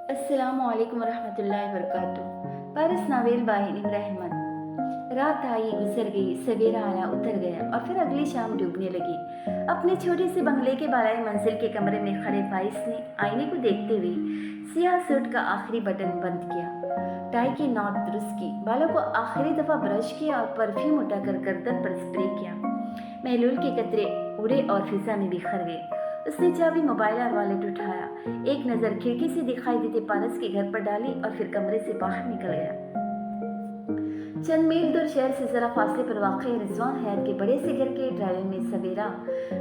अस्सलामुअलैकुम वरहमतुल्लाहि वबरकातुहू। पारस novel by निम्र Ahmad. रात आई गुजर गई, सवेरा आया उतर गया और फिर अगली शाम डूबने लगी। अपने छोटे से बंगले के बालाई मंजिल के कमरे में खड़े फाइज ने आईने को देखते हुए सियाह सूट का आखिरी बटन बंद किया, टाई की नॉट दुरुस्त की, बालों को आखिरी दफा ब्रश किया और परफ्यूम उठाकर गर्दन पर स्प्रे किया। महलूल के कतरे उड़े और फिजा में बिखर गए। उसने चाबी, मोबाइल और वॉलेट उठाया, एक नज़र खिड़की से दिखाई देते पारस के घर पर डाली और फिर कमरे से बाहर निकल गया। चंद मील दूर शहर से जरा फासले पर वाक़ रिजवान हयात के बड़े से घर के ड्राइवर में सवेरा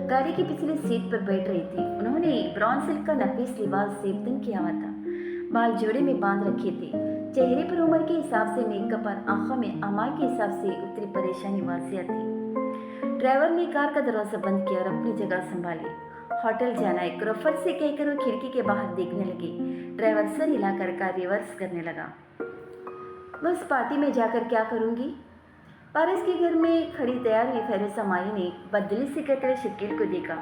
गाड़ी की पिछली सीट पर बैठ रही थी। उन्होंने ब्राउन सिल्क का नफीस लिबास सेबतन किया हुआ था, बाल जोड़े में बांध रखे थे, चेहरे पर उम्र के हिसाब से मेकअप और आंखों में अमाल के हिसाब से उतरी परेशानी वासिया थी। ड्राइवर ने कार का दरवाज़ा बंद किया और अपनी जगह संभाली। होटल जाना है, क्रोफर से कहकर वो खिड़की के बाहर देखने लगी। ड्राइवर सर हिलाकर कार रिवर्स करने लगा। मैं उस पार्टी में जाकर क्या करूंगी? पारस के घर में खड़ी तैयार हुई फेरोसा माई ने बदली से कहते हुए शकील को देखा,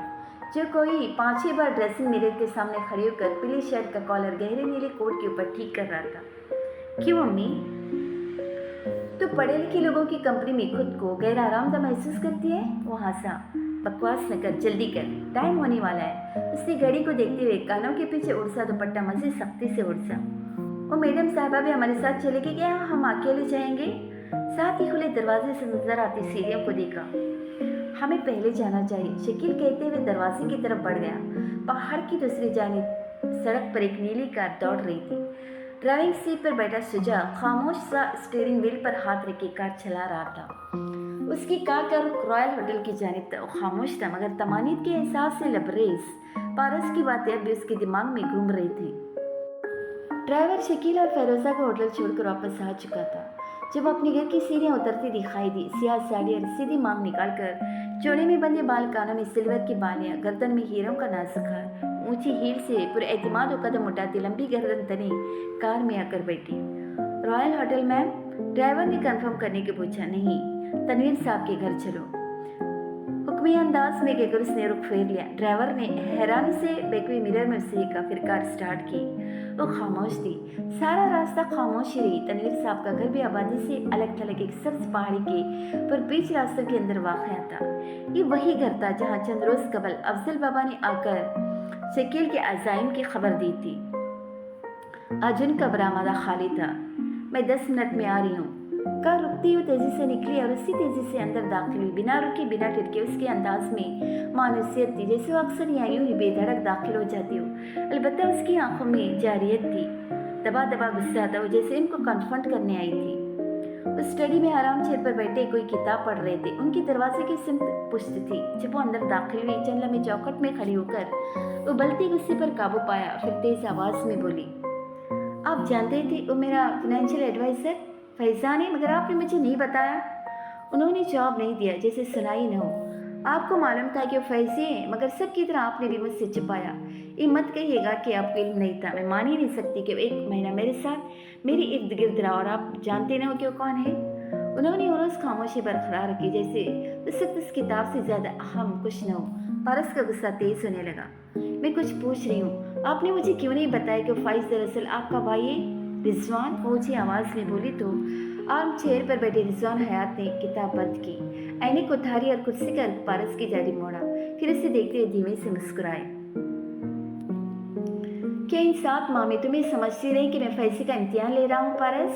जो कोई 5-6 बार ड्रेसिंग मिरर के सामने खड़े होकर पीली शर्ट का कॉलर गहरे नीले कोट के ऊपर ठीक कर रहा था। क्यों अम्मी? तो पढ़े लिखे लोगों की कंपनी में खुद को गैर आरामदा महसूस करती है? वो हंसा। बकवास न कर, जल्दी कर, टाइम होने वाला है। उसने घड़ी को देखते हुए कानों के पीछे उड़सा दुपट्टा मजे सख्ती से उड़सा। वो मैडम साहबा भी हमारे साथ चलेगी क्या? हम अकेले जाएंगे? साथ ही खुले दरवाजे से नजर आती सीढ़ियों को देखा। हमें पहले जाना चाहिए, शकील कहते हुए दरवाजे की तरफ बढ़ गया। पहाड़ की दूसरी जानिब सड़क पर एक नीली कार दौड़ रही थी। ड्राइविंग सीट पर बैठा सुजा खामोश सा स्टीयरिंग व्हील पर हाथ रख के कार चला रहा था। उसकी कार का रुख रॉयल होटल की जानिब था। वो खामोश था मगर तमानीत के एहसास से लबरेज। पारस की बातें अब भी उसके दिमाग में घूम रही थी। ड्राइवर शकील और फेरोजा का होटल छोड़कर वापस आ चुका था। जब अपने घर की सीढ़ियां उतरती दिखाई दी, सियाह साड़ी और सीधी मांग निकालकर चौड़े में बंधे बाल, कानों में सिल्वर की बालियां, गर्दन में हीरों का नाजुक हार, ऊंची हील से पूरे एतमाद और कदम उठाती लंबी गर्दन तनी कार में आकर बैठी। Royal hotel ma'am? ड्राइवर ने कंफर्म करने के पूछा। नहीं, तनवीर साहब के घर चलो, हुक्मी अंदाज में कहकर उसने रुख फेर लिया। ड्राइवर ने हैरानी से बेकवी मिरर में उसे देखा, फिर कार स्टार्ट की। वो खामोश थी, सारा रास्ता खामोश ही रही। तनवीर साहब का घर भी आबादी से अलग थलग एक सब्ज पहाड़ी के पर बीच रास्तों के अंदर वाक़या था। ये वही घर था जहाँ चंद रोज कबल अफजल बाबा ने आकर शकील के अजाइम की खबर दी थी। आज उनका बरामदा खाली था। मैं 10 मिनट में आ रही हूँ। कार रुकती हुई तेजी से निकली और उसी तेजी से अंदर दाखिल हुई। बिना रुके बिना टिड़के उसके अंदाज में मानूसियत थी, जैसे वो अक्सर यहाँ यूं ही बेधड़क दाखिल हो जाती हो। अलबत्ता उसकी आंखों में जारियत थी, दबा दबा गुस्सा था, वो जैसे इनको कन्फ्रंट करने आई थी। उस स्टडी में आराम चेयर पर बैठे कोई किताब पढ़ रहे थे। उनकी दरवाजे की सिमत पुष्ट थी। जब वो अंदर दाखिल हुई, चंद लम्हे चौखट में खड़ी होकर वो बलते गुस्से पर काबू पाया, फिर तेज आवाज में बोली, आप जानते थे वो मेरा फाइनेंशियल एडवाइजर फैजान है, मगर आपने मुझे नहीं बताया। उन्होंने जवाब नहीं दिया, जैसे सुनाई न हो। आपको मालूम था कि वो फैजी हैं, मगर सबकी तरह आपने भी मुझसे छुपाया। ये मत कहिएगा कि आपको इल्म नहीं था। मैं मान ही नहीं सकती कि वो 1 महीना मेरे साथ मेरे इर्द गिर्द रहा और आप जानते न हो कि वो कौन है। उन्होंने वो रोज़ खामोशी बरकरार रखी, जैसे उस वक्त उस किताब से ज़्यादा अहम कुछ न हो। पारस का गुस्सा तेज होने लगा। मैं कुछ पूछ रही हूँ, आपने मुझे क्यों नहीं बताया कि फाइज दरअसल आपका भाई है? रिजवान ऊंची आवाज़ में बोली तो आर्म चेयर पर बैठे रिजवान हयात ने किताब बंद की, ऐनक उतारी और कुर्सी का पारस की जारी मोड़ा, फिर उसे देखते हुए धीमे से मुस्कुराए। क्या इन 7 माह में तुम्हें समझती रही कि मैं फैसले का इम्तिहान ले रहा हूँ पारस?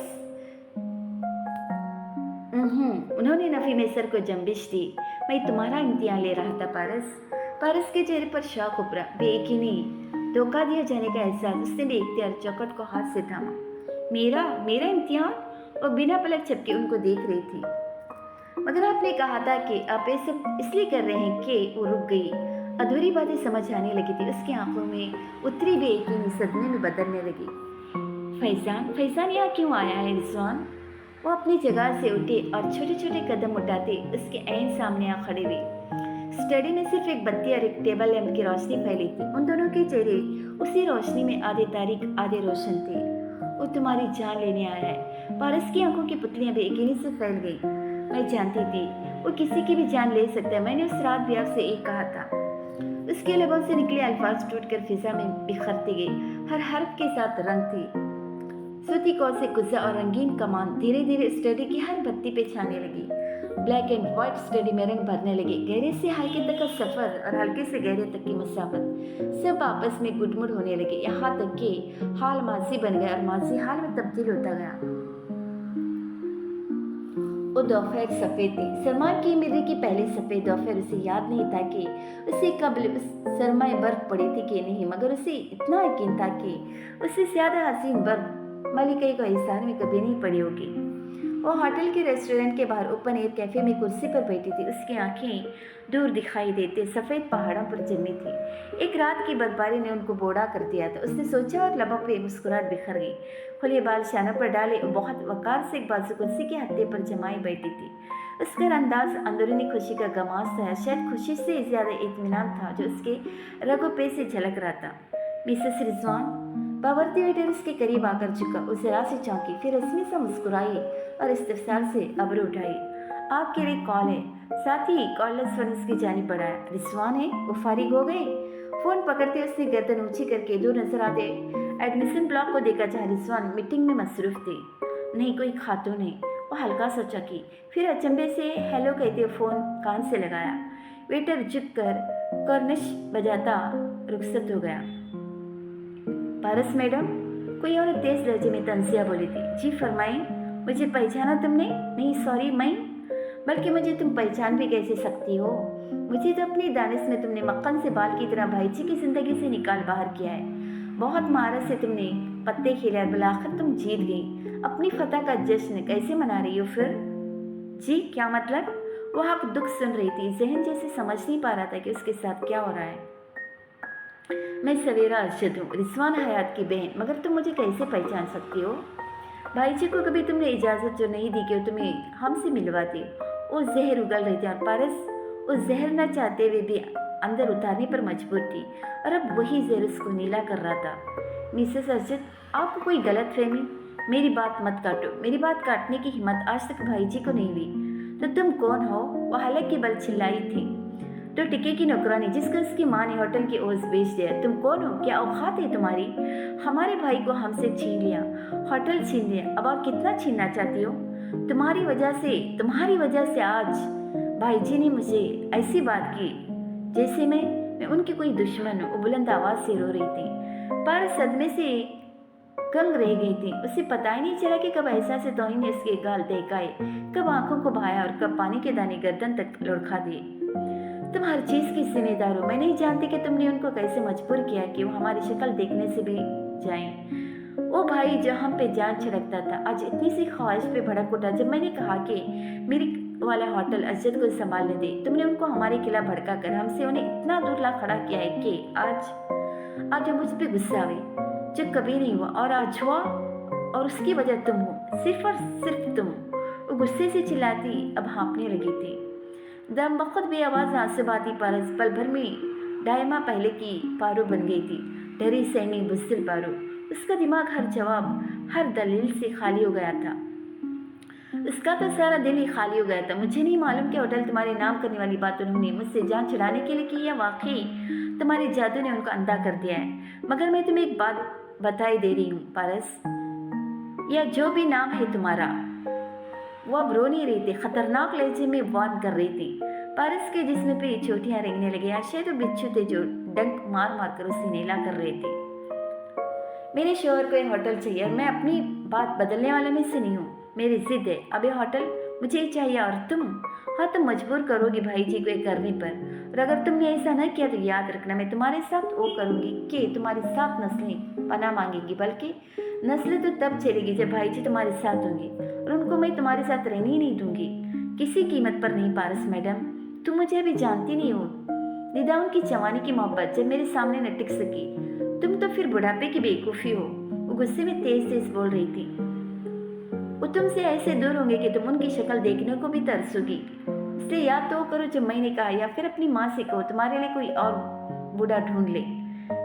उन्होंने नफी में सर को जंबिश दी। मैं तुम्हारा इम्तिहान ले रहा था पारस। पारस के चेहरे पर शौक उभरा, बेयकीनी, धोखा दिया जाने का एहसास। उसने भी इख्तियार चौखट को हाथ से थामा। मेरा मेरा इम्तिहान? और बिना पलक झपके उनको देख रही थी। मगर आपने कहा था कि आप ये सब इसलिए कर रहे हैं कि वो रुक गई। अधूरी बातें समझ आने लगी थी। उसकी आंखों में उतरी बेयकीनी सदमे में बदलने लगी। फैजान फैजान यहाँ क्यों आया है रिजवान? वो अपनी जगह से उठे और छोटे छोटे कदम उठाते उसके ऐन सामने आ खड़े हुए। स्टडी में सिर्फ एक बत्ती और एक टेबल लैंप की रोशनी फैली थी। उन दोनों के चेहरे उसी रोशनी में आधे तारीख आधे रोशन थे। वो तुम्हारी जान लेने आया है। पारस की आंखों की पुतलियां बेयकीनी से फैल गई। मैं जानती थी वो किसी की भी जान ले सकता है। मैंने उस रात भी आपसे एक कहा था। उसके लबों से निकले अल्फाज टूटकर फिजा में बिखरते गए। हर हर्फ के साथ रंग थी। सूती कौ से कुजा और रंगीन कमान धीरे धीरे स्टडी की हर बत्ती पे छाने लगी। ब्लैक एंड व्हाइट स्टडी में रंग भरने लगे। गहरे से हल्के तक का सफर और हल्के से गहरे तक की मुसाफत सब आपस में गुडमुड़ होने लगे, यहाँ तक कि हाल माजी बन गया और माजी हाल में तब्दील होता गया। वो दोपहर सफ़ेद थी। सलमान की मिर्री की पहली सफ़ेद दोपहर उसे याद नहीं था कि उसे कब सरमाए बर्फ पड़ी थी कि नहीं, मगर उसे इतना यकीन था कि उससे ज़्यादा हसीन बर्फ मलिका को हिसार में कभी नहीं पड़ी होगी। वो होटल के रेस्टोरेंट के बाहर ओपन एयर कैफे में कुर्सी पर बैठी थी। उसकी आंखें दूर दिखाई देते सफ़ेद पहाड़ों पर जमी थी। एक रात की बर्फबारी ने उनको बोड़ा कर दिया था। उसने सोचा और लबों पे मुस्कुराहट बिखर गई। खुले बाल शानों पर डाले और बहुत वकार से एक बाजू कुर्सी के हत्थे पर जमाई बैठी थी। उसका अंदाज अंदरूनी खुशी का गमास था, शायद खुशी से ज़्यादा इत्मीनान था जो उसके रगों पे से झलक रहा था। मिसेस रिजवान, बावर्ची वेटर उसके करीब आकर झुका। उस जरा से चौंकी, फिर रस्मी सा मुस्कुराई और इस्तफसार से अब्रू उठाई। आपके लिए कॉल है। साथ ही कॉललेस फोन उसकी जानिब बढ़ाया। रिजवान है? वो फारिग हो गए? फोन पकड़ते उसने गर्दन ऊंची करके दूर नजर आते एडमिशन ब्लॉक को देखा जहाँ रिजवान मीटिंग में मसरूफ थे। नहीं, कोई खातून है। वो हल्का सोचा कि फिर अचंभे से हेलो कहते फोन कान से लगाया। वेटर झुक कर कॉर्निश बजाता रुखसत हो गया। पारस मैडम, कोई और तेज लहजे में तंजिया बोली थी। जी फरमाएं। मुझे पहचाना तुमने? नहीं सॉरी, मैं बल्कि मुझे तुम पहचान भी कैसे सकती हो? मुझे तो अपनी दानिश में तुमने मक्खन से बाल की तरह भाईजी की जिंदगी से निकाल बाहर किया है। बहुत महारत से तुमने पत्ते खेले और बिलाखिर तुम जीत गई। अपनी फतह का जश्न कैसे मना रही हो फिर? जी क्या मतलब? वो आप दुख सुन रही थी। जहन जैसे समझ नहीं पा रहा था कि उसके साथ क्या हो रहा है। मैं सवेरा अरशद हूँ, रिजवान हयात की बहन। मगर तुम मुझे कैसे पहचान सकती हो? भाईजी को कभी तुमने इजाज़त जो नहीं दी कि वो तुम्हें हमसे मिलवाती। वो जहर उगल रही थी और पारस वो जहर न चाहते हुए भी अंदर उतारने पर मजबूर थी और अब वही जहर उसको नीला कर रहा था। मिसेस अरशद, आपको कोई गलत फहमी? मेरी बात मत काटो। मेरी बात काटने की हिम्मत आज तक भाईजी को नहीं हुई। तो तुम कौन हो? वो हलक की बल चिल्लाई थी। तो टिके की नौकरानी जिसको उसकी माँ ने होटल की ओस बेच दिया। तुम कौन हो? क्या औकात है तुम्हारी? हमारे भाई को हमसे छीन लिया, होटल छीन लिया, अब और कितना छीनना चाहती हो? तुम्हारी वजह से आज भाईजी ने मुझे ऐसी बात की जैसे मैं उनकी कोई दुश्मन हूँ। वो बुलंद आवाज से रो रही थी। पर सदमे से गंग रह गई थी। उसे पता ही नहीं चला कि कब एहसास से तौहीन ने उसके गाल दहकाए, कब आंखों को भाया और कब पानी के दाने गर्दन तक लुढ़का दिए। तुम हर चीज की जिम्मेदार हो। मैं नहीं जानती कि तुमने उनको कैसे मजबूर किया कि वो हमारी शक्ल देखने से भी जाएं। वो भाई जो हम पे जान छिड़कता था आज इतनी सी ख्वाहिश पे भड़क उठा जब मैंने कहा कि मेरी वाला होटल अजद को संभालने दे। तुमने उनको हमारे खिलाफ भड़का कर हमसे उन्हें इतना दूर ला खड़ा किया है कि आज वो मुझ पे गुस्सा हुई जो कभी नहीं हुआ और आज हुआ, और उसकी वजह तुम हो, सिर्फ और सिर्फ तुम। वो गुस्से से चिल्लाती अब हाँफने लगी थी। दम बखुद बेआवाज आंसू बहाती पारस पल भर में दायमा पहले की पारो बन गई थी। डरी सहमी बुज़दिल पारो। उसका दिमाग हर जवाब, हर दलील से खाली हो गया था। उसका तो सारा दिल ही खाली हो गया था। मुझे नहीं मालूम कि होटल तुम्हारे नाम करने वाली बात उन्होंने मुझसे जान छुड़ाने के लिए की या वाकई तुम्हारे जादू ने उनको अंधा कर दिया है। मगर मैं तुम्हें एक बात बताई दे रही हूँ पारस, या जो भी नाम है तुम्हारा। वो अब रो नहीं रही थी, खतरनाक लहजे में वार्न कर रही थी। पारस के जिस्म पे चोटियां रेंगने लगे। शायद वो बिच्छू थे जो डंक मार मार कर उसे नीला कर रहे थे। मेरे शोहर को ये होटल चाहिए और मैं अपनी बात बदलने वाले में से नहीं हूँ। मेरी जिद है, अब ये होटल मुझे ही चाहिए। और तुम, हाँ तुम मजबूर करोगी भाई जी को ये करने पर। और अगर तुमने ऐसा न किया तो याद रखना मैं तुम्हारे साथ वो करूँगी कि तुम्हारी 7 नस्लें पनाह मांगेगी। बल्कि नस्लें तो तब चलेगी जब भाई जी तुम्हारे साथ होंगे, और उनको मैं तुम्हारे साथ रहने ही नहीं दूंगी, किसी कीमत पर नहीं। पारस मैडम, तुम मुझे अभी जानती नहीं हो। निदा उनकी जवानी की मोहब्बत जब मेरे सामने न टिक सकी, तुम तो फिर बुढ़ापे की बेवकूफ़ी हो। वो गुस्से में तेज तेज बोल रही थी। वो तुमसे ऐसे दूर होंगे कि तुम उनकी शक्ल देखने को भी तरसोगी। इसलिए या तो करो जो मैंने कहा, या फिर अपनी माँ से कहो तुम्हारे लिए कोई और बूढ़ा ढूंढ ले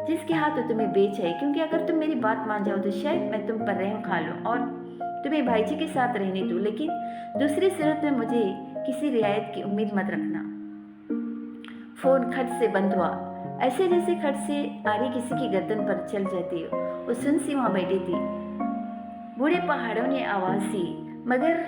जिसके हाथ वो तुम्हें बेच है। क्योंकि अगर तुम मेरी बात मान जाओ तो शायद मैं तुम पर रहम खा लूँ और तुम्हें भाई जी के साथ रहने दूँ, लेकिन दूसरी सूरत में मुझे किसी रियायत की उम्मीद मत रखना। फोन खट से बंद हुआ, ऐसे जैसे खट से आरी किसी की गर्दन पर चल जाती हो। वो सुन सी वहाँ बैठी थी। बूढ़े पहाड़ों ने आवाज दी मगर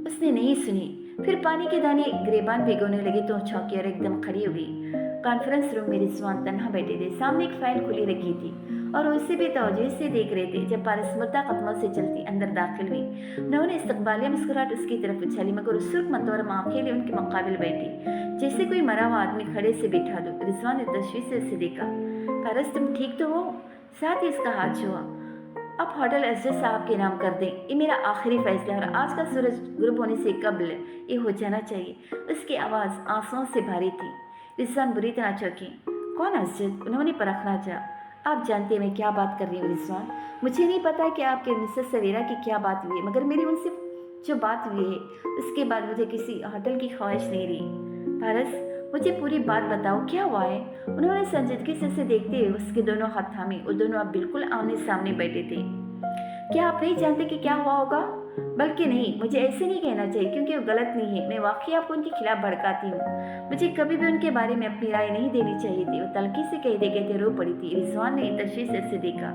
उसने नहीं सुनी। फिर पानी के दाने गिरेबान भिगोने लगे तो चौंकी और एकदम खड़ी हो गई। कॉन्फ्रेंस रूम में रिजवान तन्हा बैठे थे। सामने एक फाइल खुली रखी थी और उसे भी तवज्जो से देख रहे थे। जब पारस मुर्दा कदमों से चलती अंदर दाखिल हुई, उन्होंने इस्तकबालिया मुस्कुराहट उसकी तरफ उछाली मगर उस सुर्ख मतोरम आंखें उनके मुकाबिल बैठी जैसे कोई मरा हुआ आदमी खड़े से बिठा दो। रिजवान ने तशवीश से उसे देखा। पारस तुम ठीक तो हो? साथ ही इसका हाथ छुआ। अब होटल एसजे साहब के नाम कर दें, ये मेरा आखिरी फैसला है और आज का सूरज गुरूब होने से कबल ये हो जाना चाहिए। उसकी आवाज़ आंसुओं से भारी थी। रिजवान बुरी तरह चौंकी। कौन असजद? उन्होंने परखना चाहा। आप जानते हैं मैं क्या बात कर रही हूँ रिजवान। मुझे नहीं पता कि आपके मिसेस सवेरा की क्या बात हुई है मगर मेरी उनसे जो बात हुई है उसके बाद मुझे किसी होटल की ख्वाहिश नहीं रही। पारस मुझे पूरी बात बताओ, क्या हुआ है? उन्होंने संजीदगी से उसे देखते हुए उसके दोनों हाथ थामे। वो दोनों अब बिल्कुल आमने सामने बैठे थे। क्या आप नहीं जानते कि क्या हुआ होगा? बल्कि नहीं, मुझे ऐसे नहीं कहना चाहिए क्योंकि वो गलत नहीं है। मैं वाकई आपको उनके खिलाफ भड़काती हूँ। मुझे कभी भी उनके बारे में अपनी राय नहीं देनी चाहिए थी। वो तलखी से कहते कहते रो पड़ी थी। रिजवान ने तशवीश से देखा।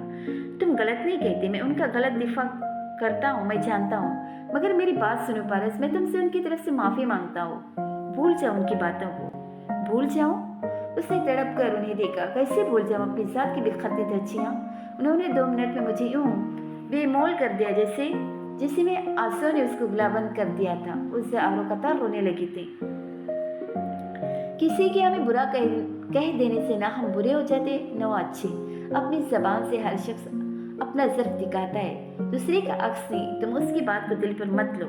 तुम गलत नहीं कहते, मैं उनका गलत दिफा करता हूँ, मैं जानता हूँ, मगर मेरी बात सुनो पारस, मैं तुमसे उनकी तरफ से माफ़ी मांगता हूँ। भूल जाओ उनकी बातों को। भूल जाऊं? उसने तड़प कर उन्हें देखा। कैसे भूल जाऊं अपनी जात की बेखती धज्जियां? उन्होंने 2 मिनट में मुझे यूं बेमोल कर दिया जैसे मैं आंसुओं ने उसको गुलाबंद कर दिया था। उससे आरो कतार रोने लगी थी। किसी के हमें बुरा कह देने से ना हम बुरे हो जाते न वो अच्छे। अपनी जबान से हर शख्स अपना ज़र्फ दिखाता है, दूसरे का अक्स नहीं। तुम उसकी बात को दिल पर मत लो।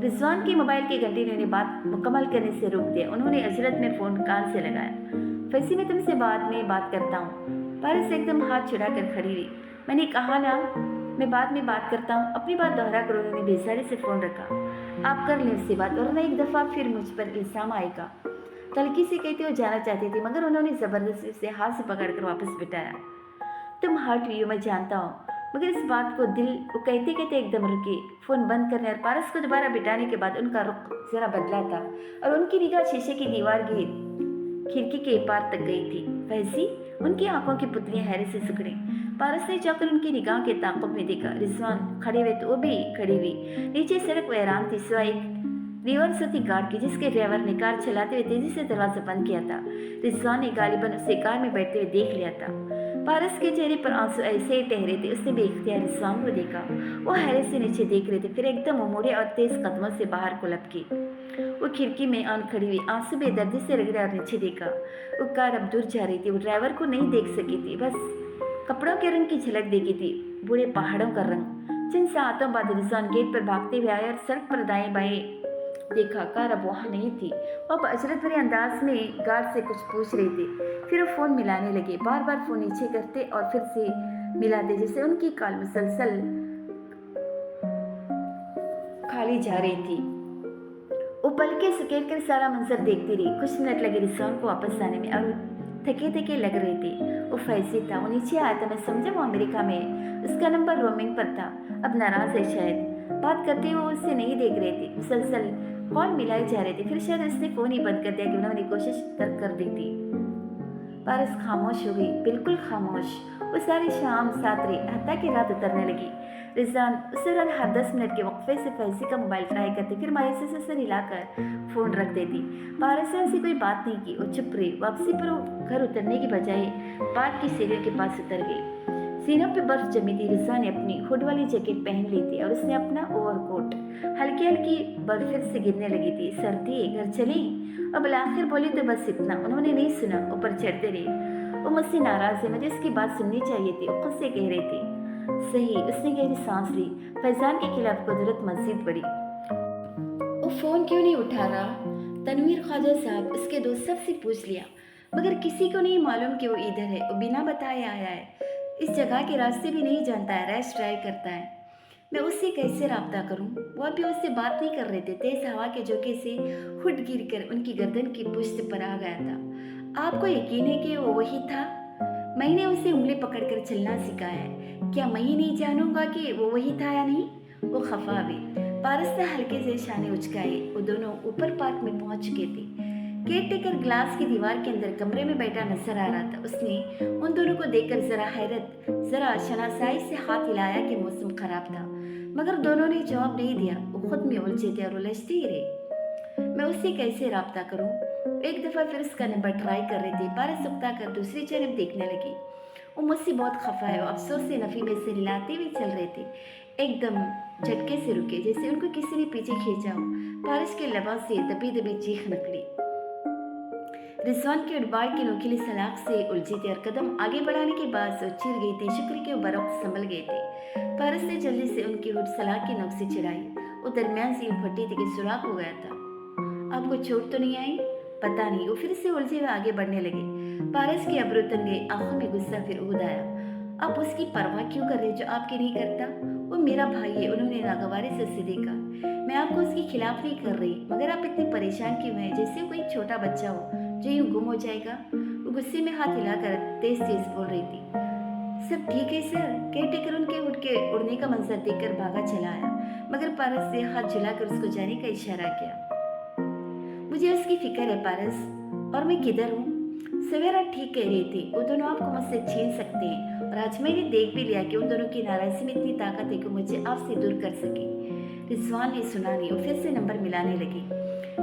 रिजवान के मोबाइल के घंटे ने उन्हें बात मुकम्मल करने से रोक दिया। उन्होंने अजरत में फ़ोन कान से लगाया। फैसी मैं तुमसे बाद में बात करता हूँ। पारस एकदम हाथ छुड़ा कर खड़ी हुई। मैंने कहा ना मैं बाद में बात करता हूँ। अपनी बात दोहरा कर उन्होंने बेचारे से फ़ोन रखा। आप कर लें उससे बात वरना एक दफ़ा फिर मुझ पर इल्ज़ाम आएगा। तलखी से कहते हुए जाना चाहती थी मगर उन्होंने ज़बरदस्ती उसे हाथ से पकड़कर वापस बिठाया। तुम हर्ट हुई हो मैं जानता हूँ, मगर इस बात को दिल वो कहते कहते एकदम रुके। फ़ोन बंद करने और पारस को दोबारा बिठाने के बाद उनका रुख जरा बदला था और उनकी निगाह शीशे की दीवार की खिड़की के पार तक गई थी। फैजी उनकी आंखों की पुतलियां हैरत से सिकुड़ी। पारस ने जाकर उनकी निगाह के ताक़ुब में देखा। रिजवान खड़े हुए तो वो भी खड़ी हुई। नीचे सड़क वैरान थी सिवाय एक रिवर्स कार की जिसके ड्राइवर ने कार चलाते हुए तेजी से दरवाजा बंद किया था। रिजवान ने गालिबन उसे कार में बैठते हुए देख लिया था। पारस के चेहरे पर आंसू ऐसे ही ठहरे थे। उसने बेख्तियार रिजवान को देखा। वो हैरत से नीचे देख रहे थे। फिर एकदम वो मुड़े और तेज कदमों से बाहर को लपके। वो खिड़की में आन खड़ी हुई, आंसू बेदर्दी से रगड़े और नीचे देखा। वो कार अब दूर जा रही थी। वो ड्राइवर को नहीं देख सकी थी, बस कपड़ों के रंग की झलक देखी थी, बूढ़े पहाड़ों का रंग। चंद सातों बाद रिजवान गेट पर भागते हुए आए और सड़क पर दाएं बाएं देखा। कार अब वहाँ नहीं थी। वो अब अजरत भरे अंदाज में गार्ड से कुछ पूछ रही थी। फिर वो फ़ोन मिलाने लगे, बार बार फ़ोन नीचे करते और फिर से मिलाते जैसे उनकी कॉल मुसलसल खाली जा रही थी। वो पलके सकेट कर सारा मंजर देखती रही। कुछ मिनट लगे रिजवान को वापस आने में और थके थके लग रहे थे। वो फैजी था, वो नीचे आया था। मैं समझा वो अमेरिका में है। उसका नंबर रोमिंग पर था। अब नाराज़ है शायद। बात करते हुए उससे नहीं देख रहे थे, मुसलसल कॉल मिलाई जा रहे थे। फिर शायद उसने फ़ोन ही बंद कर दिया कि उन्होंने कोशिश तर्क कर दी थी। पारस खामोश हो गई, बिल्कुल खामोश। वो सारी शाम साथ रही, हत्ता की रात उतरने लगी। रिजवान उस दौरान हर 10 मिनट के वक्फे से फैजी का मोबाइल ट्राई करती, फिर मायूसी से उसे हिलाकर फ़ोन रख देती। पारस ने ऐसी कोई बात नहीं की। वो चुप रही। वापसी पर वो घर उतरने की बजाय पार्क की सीढ़ियों के पास उतर गई। सीनों पे बर्फ जमी थी। रिजवान ने अपनी हुड वाली जैकेट पहन ली थी और उसने अपना ओवरकोट। हल्की हल्की बर्फ फिर से गिरने लगी थी। सर्दी है, घर चली। अब आखिर बोली तो बस इतना। उन्होंने नहीं सुना, ऊपर चढ़ते रहे। वो मुझसे नाराज़ है, मुझे उसकी बात सुननी चाहिए थी। वो खुद से कह रही थी। सही। उसने गहरी सांस ली। फैजान के खिलाफ कुदरत मजीद बढ़ी। वो फ़ोन क्यों नहीं उठा रहा? तनवीर ख्वाजा साहब, उसके दोस्त सबसे पूछ लिया, मगर किसी को नहीं मालूम कि वो इधर है। वो बिना बताए आया है। इस जगह के रास्ते भी नहीं जानता है। रैश ड्राइव करता है। मैं उससे कैसे रब्ता करूं? वो अभी उससे बात नहीं कर रहे थे। तेज हवा के झोंके से हुड गिरकर उनकी गर्दन की पुश्त पर आ गया था। आपको यकीन है कि वो वही था? मैंने उसे उंगली पकड़कर चलना सिखाया है। क्या मैं ही नहीं जानूंगा कि वो वही था या नहीं? वो खफा हुई। पारस ने हल्के से शाने उचकाए। वो दोनों ऊपर पार्क में पहुंच चुके थे। केयरटेकर ग्लास की दीवार के अंदर कमरे में बैठा नजर आ रहा था। उसने उन दोनों को देखकर जरा हैरत, जरा शनासाई से हाथ हिलाया कि मौसम खराब था, मगर दोनों ने जवाब नहीं दिया। वो खुद में उलझे थे और उलझते ही रहे। मैं उससे कैसे राब्ता करूं? एक दफा फिर उसका नंबर ट्राई कर रहे थे। पारस उकता कर दूसरी जानब देखने लगी। वो मुझसे बहुत खफा है। वो अफसोस से नफी में से हिलाते हुए चल रहे थे। एकदम झटके से रुके, जैसे उनको किसी ने पीछे खींचा हो। पारस के लबों से दबी दबी चीख निकली। रिजवान के उड़बाड़ की नोकीली सलाख से उलझे थे और कदम आगे बढ़ाने के बाद वो चिर गए थे। शुक्र के बरक्त संभल गए थे। पारस ने जल्दी से उनकी हुड सलाख की नोक से चिढ़ाई। वो दरमियान से यूं फटी थी कि सुराख हो गया था। आपको चोट तो नहीं आई? पता नहीं। वो फिर से उलझे हुए आगे बढ़ने लगे। पारस के अब्रू तन गए, आंखों में गुस्सा फिर उद आया। आप उसकी परवाह क्यों कर रहे जो आपकी नहीं करता? वो मेरा भाई है। उन्होंने नागवारे से उसे देखा। मैं आपको उसके खिलाफ नहीं कर रही, मगर आप इतने परेशान क्यों हैं, जैसे कोई छोटा बच्चा हो जो यूं गुम हो जाएगा। वो गुस्से में हाथ हिलाकर तेज तेज बोल रही थी। सब ठीक है सर। केयरटेकर उनके उठ के उड़ने का मंजर देखकर भागा चला आया, मगर पारस से हाथ झुलाकर उसको जाने का इशारा किया। मुझे उसकी फिक्र है पारस, और मैं किधर हूँ? सवेरा ठीक कह रही थी। वो दोनों आपको मुझसे छीन सकते हैं, और आज मैंने देख भी लिया कि उन दोनों की नाराजगी में इतनी ताकत है कि मुझे आपसे दूर कर सके। रिजवान ने सुना नहीं। वो फिर से नंबर मिलाने लगी।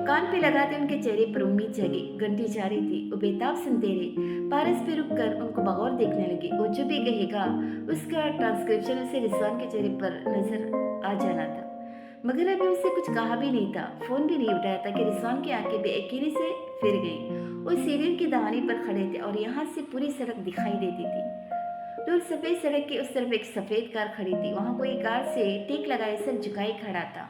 कान पे लगाते उनके चेहरे पर उम्मीद जगी। घंटी जा रही थी। वो बेताब सुनते रहे। पारस पे रुक कर उनको बगौर देखने लगे। वो जो भी कहेगा उसका ट्रांसक्रिप्शन उसे रिजवान के चेहरे पर नजर आ जाना था, मगर अभी उससे कुछ कहा भी नहीं था, फोन भी नहीं उठाया था कि रिजवान की आंखें बेयकीनी से फिर गईं। वो सीढ़ियों की दहानी पर खड़े थे और यहाँ से पूरी सड़क दिखाई देती थी। दूर सफेद सड़क के उस तरफ एक सफेद कार खड़ी थी। वहां कोई कार से टेक लगाए सर झुकाए खड़ा था।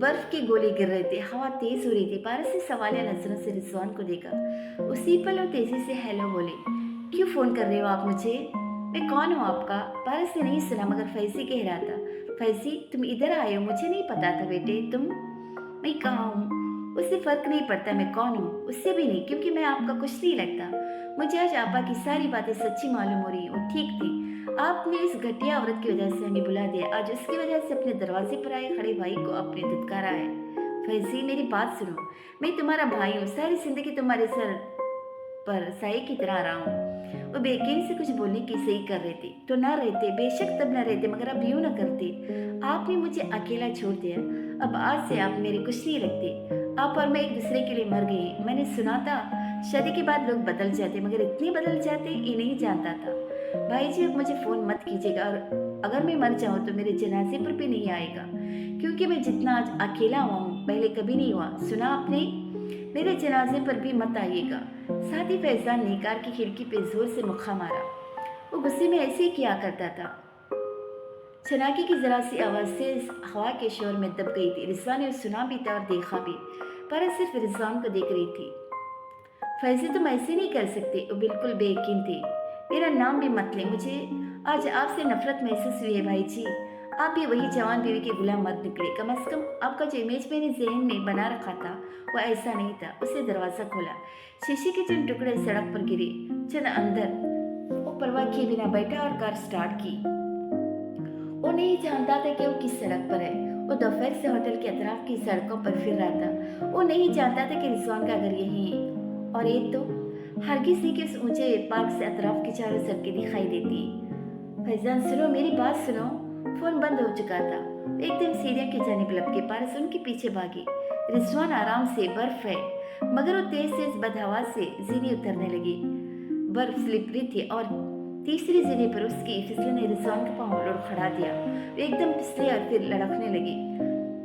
बर्फ की गोले गिर रहे थे। हवा तेज हो रही थी। पारस ने सवालिया नजरों से रिजवान को देखा। उसी पल वो तेजी से हेलो बोले। क्यों फोन कर रहे हो आप मुझे? मैं कौन हूँ आपका? पारस ने नहीं सुना, मगर फैजी कह रहा था। फैजी, तुम इधर आए हो? मुझे नहीं पता था बेटे। तुम? मैं कहाँ हूँ? उससे फर्क नहीं पड़ता मैं कौन हूँ। उससे भी नहीं, क्योंकि मैं आपका कुछ नहीं लगता। मुझे आज आपा की सारी बातें सच्ची मालूम हो रही हैं। वो ठीक थी। आपने इस घटिया औरत की वजह से हमें बुला दिया। आज उसकी वजह से अपने दरवाजे पर आए खड़े भाई को आपने धुतकारा है। फैजी, मेरी बात सुनो। मैं तुम्हारा भाई हूँ। सारी जिंदगी तुम्हारे सर पर साए की तरह रहा हूँ। वो बेयकीनी से कुछ बोलने की सही कर रहे थे तो ना रहते, बेशक तब ना रहते, मगर अब यूं ना करते। आपने मुझे अकेला छोड़ दिया। अब आज से आप मेरे कुछ नहीं लगते। आप और मैं एक दूसरे के लिए मर गए। मैंने सुना था शादी के बाद लोग बदल जाते, मगर इतने बदल जाते ये नहीं जानता था। भाई जी, अब मुझे फोन मत कीजिएगा, और अगर मैं मर जाऊं तो मेरे जनाजे पर भी नहीं आएगा, क्योंकि मैं जितना आज अकेला हुआ हूँ पहले कभी नहीं हुआ। सुना आपने? मेरे जनाजे पर भी मत आइएगा। साथ ही फैजान ने कार की खिड़की पे जोर से मुक्का मारा। वो गुस्से में ऐसे ही किया करता था। छनाकी की जरा सी आवाज से हवा के शोर में दब गई थी। रिजवान ने सुना भी था और देखा भी, पर सिर्फ रिजवान को देख रही थी। फैजी, तुम ऐसे नहीं कर सकते। वो बिल्कुल बेयकीन थे। मेरा नाम भी मत ले। मुझे आज आपसे नफरत महसूस हुई है भाई जी। आप भी वही जवान बीवी के गुलाम मत निकले। कम से कम आपका जो इमेज मैंने जहन में बना रखा था वो ऐसा नहीं था। उसने दरवाज़ा खोला। शीशे के चंद टुकड़े सड़क पर गिरे। चंद अंदर। वो परवाह किए बिना बैठा और कार स्टार्ट की। वो नहीं जानता था कि वो किस सड़क पर है। वो दोपहर से होटल के अतराफ की सड़कों पर फिर रहा था। वो नहीं जानता था कि रिजवान का घर यही है, और एक तो हरगिज़ नहीं कि उस ऊंचे पार्क से अतराफ की चारों सड़कें दिखाई देती। फैजान, सुनो, मेरी बात सुनो। फोन बंद हो चुका था। एकदम सीढ़ियों की जानिब लपके। पारस उनके पीछे भागी। रिजवान आराम से। बर्फ है, मगर वो तेज तेज बदहवा से जीने उतरने लगी। बर्फ स्लिपरी थी और तीसरी जीने पर उसकी फिसलन ने रिजवान का पांव लड़खड़ा दिया। वो एकदम फिसले और फिर लड़खने लगी।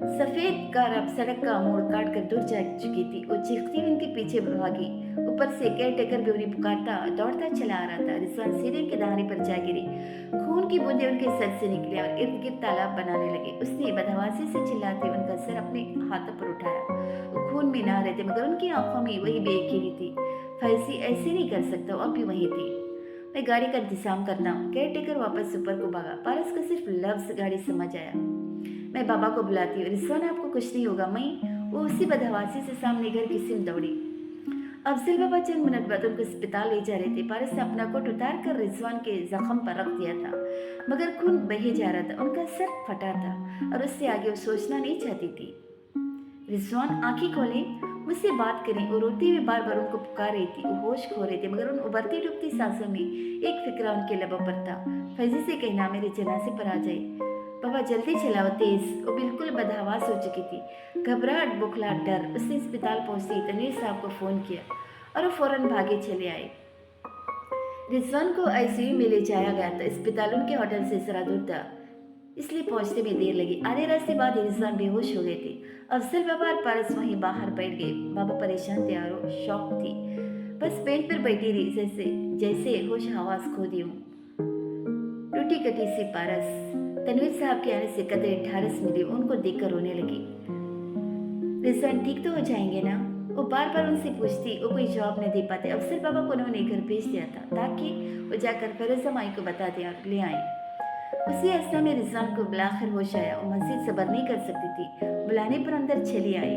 सफेद कार अब सड़क का मोड़ काट कर दूर जा चुकी थी। वो चीखती हुई उनके पीछे भागी। ऊपर से केयरटेकर भी उन्हें पुकारता दौड़ता चला आ रहा था। रिजवान सीढ़ी के दहाने पर जा गिरी। खून की बूंदें उनके सर से निकली और इर्द गिर्द तालाब बनाने लगे। उसने बदहवासी से चिल्लाते उनका सर अपने हाथों पर उठाया। वो खून में नहा रहे थे, मगर उनकी आंखों में वही बेयकीनी थी। फैजी, ऐसे नहीं कर सकता। वो अब भी वही थी। मैं गाड़ी का इंतजाम करता हूँ। केयरटेकर वापस ऊपर को भागा। पारस को सिर्फ लफ्ज गाड़ी समझ आया। मैं बाबा को बुलाती हूँ। रिजवान, आपको कुछ नहीं होगा। मैं वो उसी बदहवासी से सामने घर की सिम दौड़ी। अफजल बाबा चंद मिनट बाद उनको अस्पताल ले जा रहे थे। पारस ने अपना कोट उतार कर रिजवान के जख्म पर रख दिया था, मगर खून बहे जा रहा था। उनका सर फटा था और उससे आगे वो सोचना नहीं चाहती थी। रिजवान, आंखें खोले। मुझसे बात करें। वो रोती हुई बार बार उनको पुकार रही थी। वो होश खो रहे थे, मगर उन उभरती डूबती सांसों में एक फिक्रा उनके लबों पर था। फैजी से कहना मेरे जनाजे पर आ जाए। पापा जल्दी चलाओ तेज। वो बिल्कुल बदहवास हो चुकी थी। घबराहट, बुखलाहट, डर। उसने अस्पताल पहुंचते ही तनवीर साहब को फ़ोन किया और वो फ़ौरन भागे चले आए। रिजवान को आईसीयू में ले जाया गया था। अस्पताल उनके होटल से जरा दूर था, इसलिए पहुंचने में देर लगी। आधे रास्ते बाद रिजवान बेहोश हो गए थे। अफजल बाबा और पारस वहीं बाहर बैठ गए। बाबा परेशान थे और शौक थी। बस बेड पर बैठी रही, जैसे जैसे होश हवास खो दी हूँ। टूटी कटी सी पारस। तनवीर साहब के आने से कदर ढारस मिली। उनको देखकर रोने लगी। रिजवान ठीक तो हो जाएंगे ना? वो बार बार उनसे पूछती। वो कोई जवाब न दे पाते। अफसर बाबा को उन्होंने घर भेज दिया था ताकि वो जाकर फिरोजा माई को बता दें और ले आए। उसी अवस्था में रिजवान को बुलाकर होश आया। वो मजीद सब्र नहीं कर सकती थी। बुलाने पर अंदर चली आई।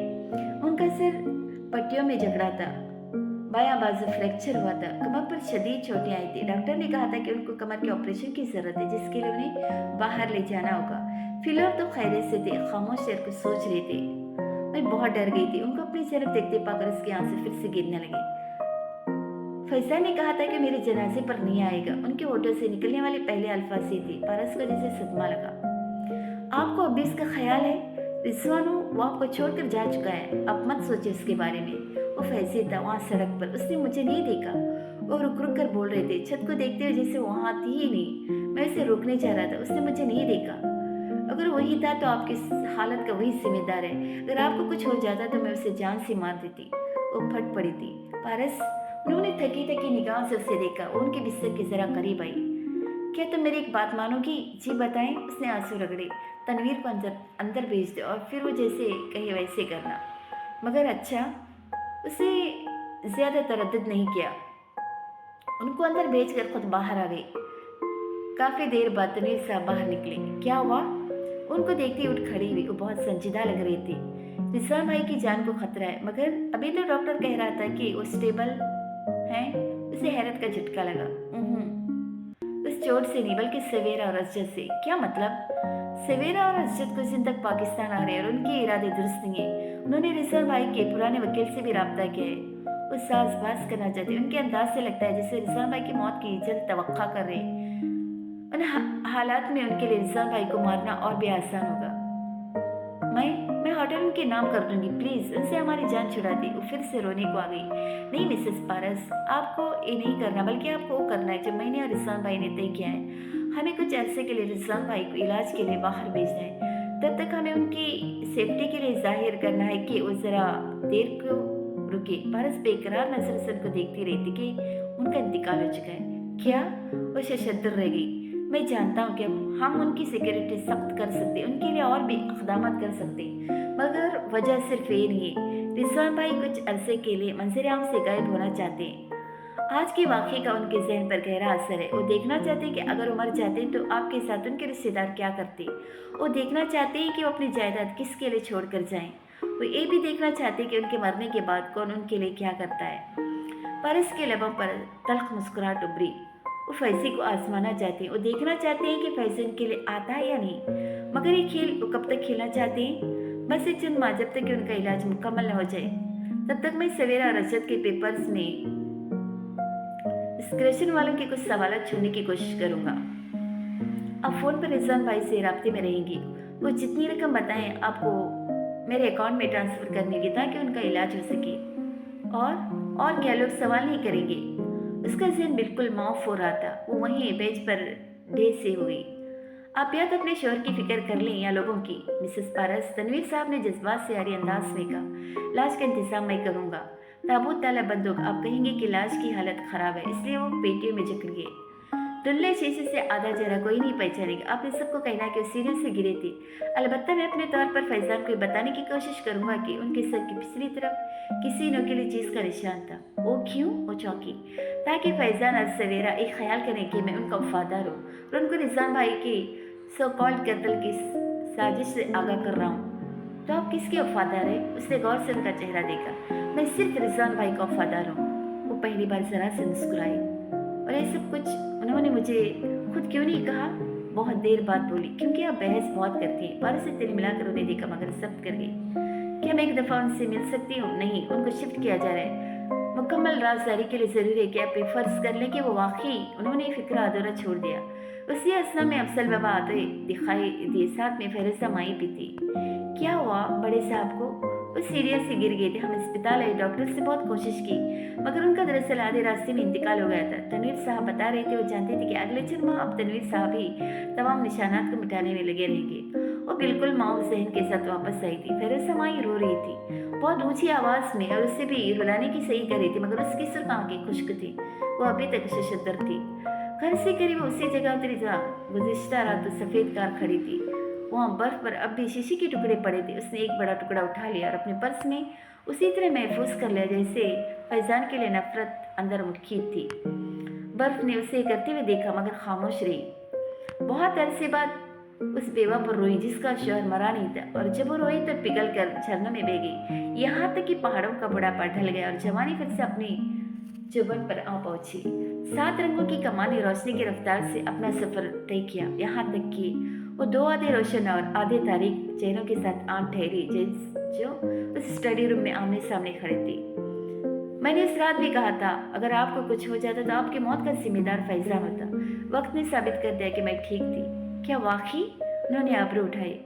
उनका सिर पट्टियों में जकड़ा था। बायां बाजू फ्रैक्चर हुआ था। कमर पर शदीद चोटें आई थी। डॉक्टर ने कहा था कि उनको कमर के ऑपरेशन की जरूरत है, जिसके लिए उन्हें बाहर ले जाना होगा। फिलहाल तो खैरियत से थे, खामोश शेर कुछ सोच रहे थे। मैं बहुत डर गई थी। उनको अपनी तरफ देखते पाकर उसके आंसू फिर से गिरने लगे। फैजा ने कहा था कि मेरे जनाजे पर नहीं आएगा। उनके होठों से निकलने वाले पहले अल्फाज ही थे। पारस को जैसे सदमा लगा। आपको अभी इसका ख्याल है? रिजवान वो आपको छोड़कर जा चुका है। अब मत सोचे उसके बारे में। वो फैजी था वहाँ सड़क पर। उसने मुझे नहीं देखा। वो रुक रुक कर बोल रहे थे, छत को देखते हुए जैसे वहाँ थी ही नहीं। मैं उसे रोकने जा रहा था। उसने मुझे नहीं देखा। अगर वही था तो आपकी हालत का वही जिम्मेदार है। अगर आपको कुछ हो जाता तो मैं उसे जान से मार देती। वो फट पड़ी थी। पारस, उन्होंने थकी थकी निगाह से उसे देखा। वो उनके बिस्तर के जरा करीब आई। क्या तुम मेरी एक बात मानोगी? जी बताएं। उसने आंसू रगड़े। तनवीर को अंदर अंदर भेज दो और फिर वो जैसे कहे वैसे करना। मगर अच्छा, उसे ज्यादा तरद्दुद नहीं किया। उनको अंदर भेजकर खुद बाहर आ गई। काफी देर बाद तनवीर साहब बाहर निकले। क्या हुआ? उनको देखती उठ खड़ी हुई। वो बहुत संजीदा लग रही थी। रिजवान भाई की जान को खतरा है, मगर अभी तो डॉक्टर कह रहा था कि वो स्टेबल है। उसे हैरत का झटका लगा। उस चोट से नहीं, बल्कि सवेरा और असजद से। क्या मतलब? सवेरा और असजद कुछ दिन तक पाकिस्तान आ रहे हैं और उनके इरादे दुरुस्त नहीं है। उन्होंने रिजवान भाई के पुराने वकील से भी रब्ता किया है। वो साजबाज करना चाहते हैं। उनके अंदाज से लगता है जैसे रिजवान भाई की मौत की जल्द तवक्का कर रहे हैं। उन हालात में उनके लिए रिजवान भाई को मारना और भी आसान होगा। मैं होटल उनके नाम कर दूंगी, प्लीज उनसे हमारी जान छुड़ा दी। वो फिर से रोने को आ गई। नहीं मिसेस पारस, आपको ये नहीं करना, बल्कि आपको वो करना है जो मैंने और रिजवान भाई ने तय किया है। हमें कुछ अरसे के लिए रिजवान भाई को इलाज के लिए बाहर भेजना है। तब तक हमें उनकी सेफ्टी के लिए जाहिर करना है कि वो जरा देर को रुके। पारस बेकरार नजर से उनको देखती रही थी कि उनका इंतकाल हो चुका है। क्या? वो शशद्र रह गई। मैं जानता हूँ कि हम उनकी सिक्योरिटी सख्त कर सकते, उनके लिए और भी इक़दाम कर सकते, मगर वजह सिर्फ ये नहीं है। रिजवान भाई कुछ अरसे के लिए मंजर-ए-आम से गायब होना चाहते हैं। आज के वाक़े का उनके जहन पर गहरा असर है। वो देखना चाहते हैं कि अगर वो मर जाते तो आपके साथ उनके रिश्तेदार क्या करते। वो देखना चाहते हैं कि वो अपनी जायदाद किसके लिए छोड़ कर जाएं। वो ये भी देखना चाहते हैं कि उनके मरने के बाद कौन उनके लिए क्या करता है। पारस के लबों पर तल्ख मुस्कुराहट उभरी। वो फैजी को आजमाना चाहते हैं। वो देखना चाहते हैं कि फैजी उनके लिए आता है या नहीं। मगर ये खेल वो कब तक खेलना चाहते हैं? बस एक चंद माह, जब तक कि उनका इलाज मुकम्मल न हो जाए। तब तक मैं सवेरा रजत के पेपर्स में स्क्रेशन वालों के कुछ सवाल छूने की कोशिश करूंगा। अब फोन पर रिजवान भाई से राब्ते में रहेंगी। वो जितनी रकम बताएं आपको मेरे अकाउंट में ट्रांसफर करने की, ताकि उनका इलाज हो सके। और क्या लोग सवाल नहीं करेंगे? उसका जहन बिल्कुल माफ हो रहा था। वो वहीं बेंच पर ढेर से हुई। आप या तो अपने शोहर की फिक्र कर लें या लोगों की। मिसेस पारस, तनवीर साहब ने जज्बात से आरी अंदाज में कहा। लाश का इंतजाम मैं करूंगा। ताबूत ताला बंद होगा। आप कहेंगे कि लाश की हालत खराब है, इसलिए वो पेटियों में जकड़ गए। धुंधले शीशे से आधा चेहरा कोई नहीं पहचानेगा। आप इन सबको कहना कि वो सीढ़ियों से गिरे थे। अलबत्ता मैं अपने तौर पर फैजान को बताने की कोशिश करूंगा कि उनके सर की पिछली तरफ किसी नुकीली चीज का निशान था। वो क्यों? वो चौंकी, ताकि फैजान आज सवेरा एक ख्याल करें कि मैं उनका वफादार हूँ और उनको रिजवान भाई की सो कॉल्ड कत्ल की साजिश से आगाह कर रहा हूँ। तो आप किसके वफादार है? उसने गौर से उनका चेहरा देखा। मैं सिर्फ रिजवान भाई का वफादार हूँ। वो पहली बार जरा से मुस्कुराई। और ये सब कुछ उन्होंने मुझे खुद क्यों नहीं कहा? बहुत देर बाद बोली, क्योंकि आप बहस बहुत करती हैं। पारस से तिल मिलाकर उन्हें देखा, मगर जब्त कर गई। क्या मैं एक दफ़ा उनसे मिल सकती हूँ? नहीं, उनको शिफ्ट किया जा रहा है। मुकम्मल राजदारी के लिए ज़रूरी है कि आप ये फ़र्ज़ कर लें कि वो वाक़ई उन्होंने फ़िक्रा अधूरा छोड़ दिया। उसी असना में अफसल बाबा आते दिखाई दिए, साथ में फ़ेरुज़ा माई भी थी। क्या हुआ बड़े साहब को? वो सीढ़ियों से गिर गए थे। हम अस्पताल आए, डॉक्टर से बहुत कोशिश की, मगर उनका दरअसल आधे रास्ते में इंतकाल हो गया था। तनवीर साहब बता रहे थे, वो जानते थे कि अगले 4 माह अब तनवीर साहब ही तमाम निशानात को मिटाने में लगे रहेंगे। वो बिल्कुल माऊस जहन के साथ वापस आई थी। फ़ेरुज़ा माई रो रही थी, बहुत ऊंची आवाज़ में, और उससे भी रुलाने की सही कर रही थी, मगर उसकी सुर्ख आंखें खुश्क थी। वो अभी तक शशदर थी। घर से करीब उसी जगह उतरी जहाँ गुज़िश्ता रात तो सफ़ेद कार खड़ी थी। वहाँ बर्फ पर अब भी शीशे के टुकड़े पड़े थे। उसने एक बड़ा टुकड़ा उठा लिया और अपने पर्स में उसी तरह महफूज कर लिया जैसे फैजान के लिए नफरत अंदर मुठ्ठी थी। बर्फ ने उसे करते हुए देखा, मगर खामोश रही। बहुत अरसे बाद उस बेवा पर रोई जिसका शोहर मरा नहीं था, और जब वो रोई तो पिघल कर झरनों में बह गई, यहाँ तक कि पहाड़ों का बुढ़ापा ढल गया और जवानी फिर से अपनी जुबान पर आ पहुंची। 7 रंगों की कमान ने रोशनी की रफ्तार से अपना सफर तय किया, यहाँ तक कि वो 2 आधे रोशन और आधे तारीख चेहरों के साथ आन ठहरी जो उस स्टडी रूम में आमने सामने खड़े थे। मैंने इस रात भी कहा था, अगर आपको कुछ हो जाता तो आपकी मौत का जिम्मेदार फैजान होता। वक्त ने साबित कर दिया कि मैं ठीक थी। क्या वाकई? उन्होंने आबरू उठाई।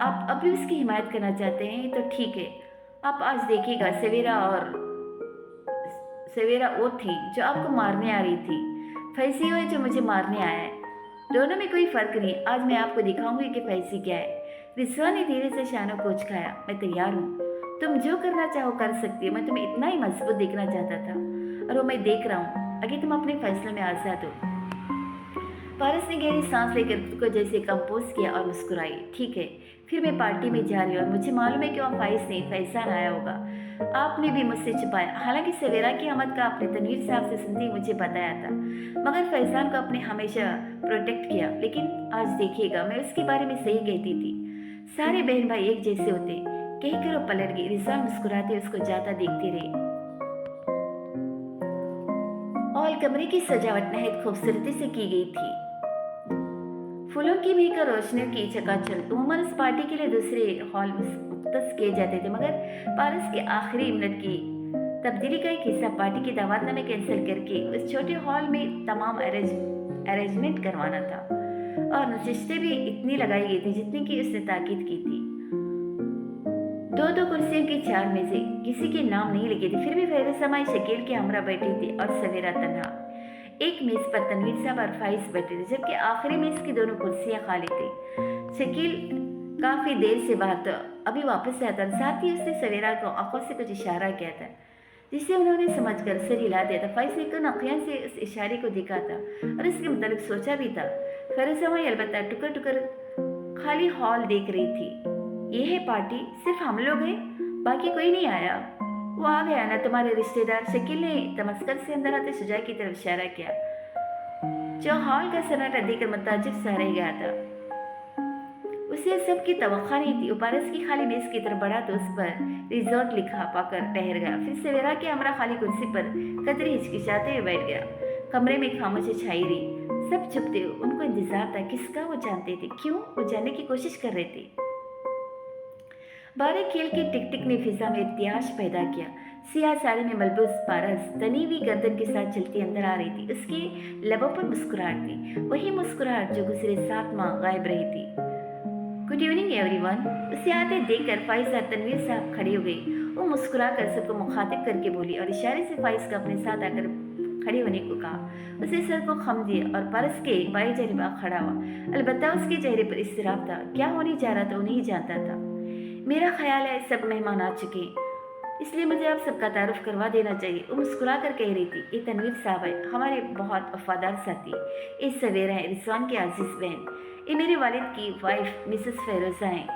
आप अभी उसकी हिमायत करना चाहते हैं तो ठीक है। आप आज देखिएगा, सवेरा वो थी जो आपको मारने आ रही थी, फैसी हुई जो मुझे मारने आया है। दोनों में कोई फर्क नहीं। आज मैं आपको दिखाऊंगी कि फैसी क्या है। रिस्वा ने धीरे से शानों को उचकाया। मैं तैयार हूँ, तुम जो करना चाहो कर सकती हो। मैं तुम्हें इतना ही मजबूत देखना चाहता था, और वो मैं देख रहा हूँ। आगे तुम अपने फैसले में आजाद हो। पारस ने गहरी सांस लेकर खुद को जैसे कंपोज किया और मुस्कुराई। ठीक है, फिर मैं पार्टी में जा रही हूँ, और मुझे मालूम है कि वहाँ फैजान आया होगा। आपने भी मुझसे छुपाया। हालांकि सवेरा की आमद का आपने तनवीर साहब से सुनते ही मुझे बताया था, मगर फैजान को आपने हमेशा प्रोटेक्ट किया। लेकिन आज देखिएगा, मैं उसके बारे में सही कहती थी। सारे बहन भाई एक जैसे होते। कहकर वो पलट गई। रिजवान मुस्कुराते उसको जाता देखती रही। और कमरे की सजावट नहायत खूबसूरती से की गई थी। फूलों की महक और रोशनियों की चकाचौंध। उमूमन उस पार्टी के लिए दूसरे हॉल में मुख्तस किए जाते थे, मगर पारस के आखिरी मिनट की तब्दीली का एक हिस्सा पार्टी की दावतनामे कैंसिल करके उस छोटे हॉल में तमाम अरेंजमेंट करवाना था, और नशिस्तें भी इतनी लगाई गई थी जितनी की उसने ताकीद की थी। 2-2 कुर्सियों की 4 मेजें, किसी के नाम नहीं लिखे थे। फिर भी फ़ेरुज़ा माई शकील के हमरा बैठी थी और सवेरा तन्हा। एक मेज पर तनवीर साहब और फाइज बैठे थे, जबकि आखिरी मेज की दोनों कुर्सियां खाली थी। शकील काफी देर से बाहर था, अभी वापस आया था। साथ ही उसने सवेरा को आंखों से कुछ इशारा किया था, जिसे उन्होंने समझकर सिर हिला दिया था। फाइज ने तो नखियां से उस इशारे को देखा था और इसके मुताबिक सोचा भी था। फ़ेरुज़ा माई अलबत्ता टुकर टुकर खाली हॉल देख रही थी। ये है पार्टी, सिर्फ हम लोग हैं, बाकी कोई नहीं आया। वो आ गया ना तुम्हारे रिश्तेदार। शकील ने तमस्कर से अंदर आते सुजा की तरफ इशारा किया, जो हॉल का सन्नाटा देखकर मुताज्जिब सा रह गया था। उसे सबकी तवक्का नहीं थी। पारस की खाली मेज की तरफ बढ़ा तो उस पर रिजॉर्ट लिखा पाकर ठहर गया। फिर सवेरा के हमरा खाली कुर्सी पर कतरी हिचकिचाते हुए बैठ गया। कमरे में खामोशी छाई रही। सब चुप थे। उनको इंतजार था। किसका? वो जानते थे। क्यों? वो जानने की कोशिश कर रहे थे। बारीक कील की टिक टिक ने फिजा में इर्तियाश पैदा किया। सियाह साड़ी में मलबूस पारस तनी हुई गर्दन के साथ चलती अंदर आ रही थी। उसके लबों पर मुस्कुराहट थी, वही मुस्कुराहट जो गुजरे 7 माह गायब रही थी। Good evening everyone. उसे आते देखकर फाइज और तनवीर साहब खड़ी हो गई। वो मुस्कुरा कर सबको मुखातिब करके बोली और इशारे से फाइज को अपने साथ आकर खड़े होने को कहा। उसे सर को खम दिया और पारस के बाएं जानिब खड़ा हुआ। अलबत्ता उसके चेहरे पर इस्तिराब था। क्या होने जा रहा था वो नहीं जानता था। मेरा ख्याल है सब मेहमान आ चुके हैं, इसलिए मुझे आप सबका तारुफ करवा देना चाहिए। वो मुस्कुरा कर कह रही थी, ये तनवीर साहब है, हमारे बहुत वफादार साथी। ये सवेरा है, रिजवान की आजीज बहन। ये मेरे वालिद की वाइफ मिसेस फ़ेरुज़ा हैं।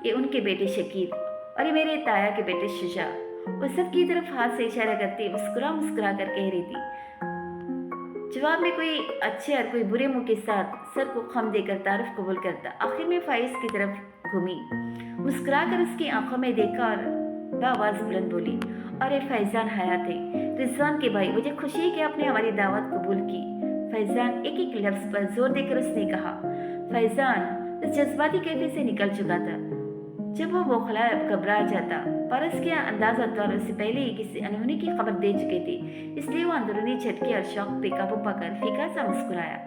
ये उनके बेटे शकील और ये मेरे ताया के बेटे शुजा। वो सबकी तरफ हाथ से इशारा करती मुस्कुरा मुस्कुरा कर कह रही थी। जवाब में कोई अच्छे और कोई बुरे मुंह के साथ सर को खम देकर तारुफ कबूल करता। आखिर में फाइज की तरफ घूमी, मुस्कुरा कर उसकी आंखों में देखा और आवाज बुलंद बोली, अरे फैजान हयात है, रिजवान के भाई, मुझे खुशी है कि आपने हमारी दावत कबूल की। फैजान एक एक लफ्ज पर जोर देकर उसने कहा। फैजान उस जज्बाती कैफियत से निकल चुका था। जब वो बौखला घबरा जाता। पारस के अंदाजा तौर से पहले ही किसी अनहोनी की खबर दे चुके थे, इसलिए वो अंदरूनी झटके और शौक पे काबू पाकर फीका सा मुस्कुराया।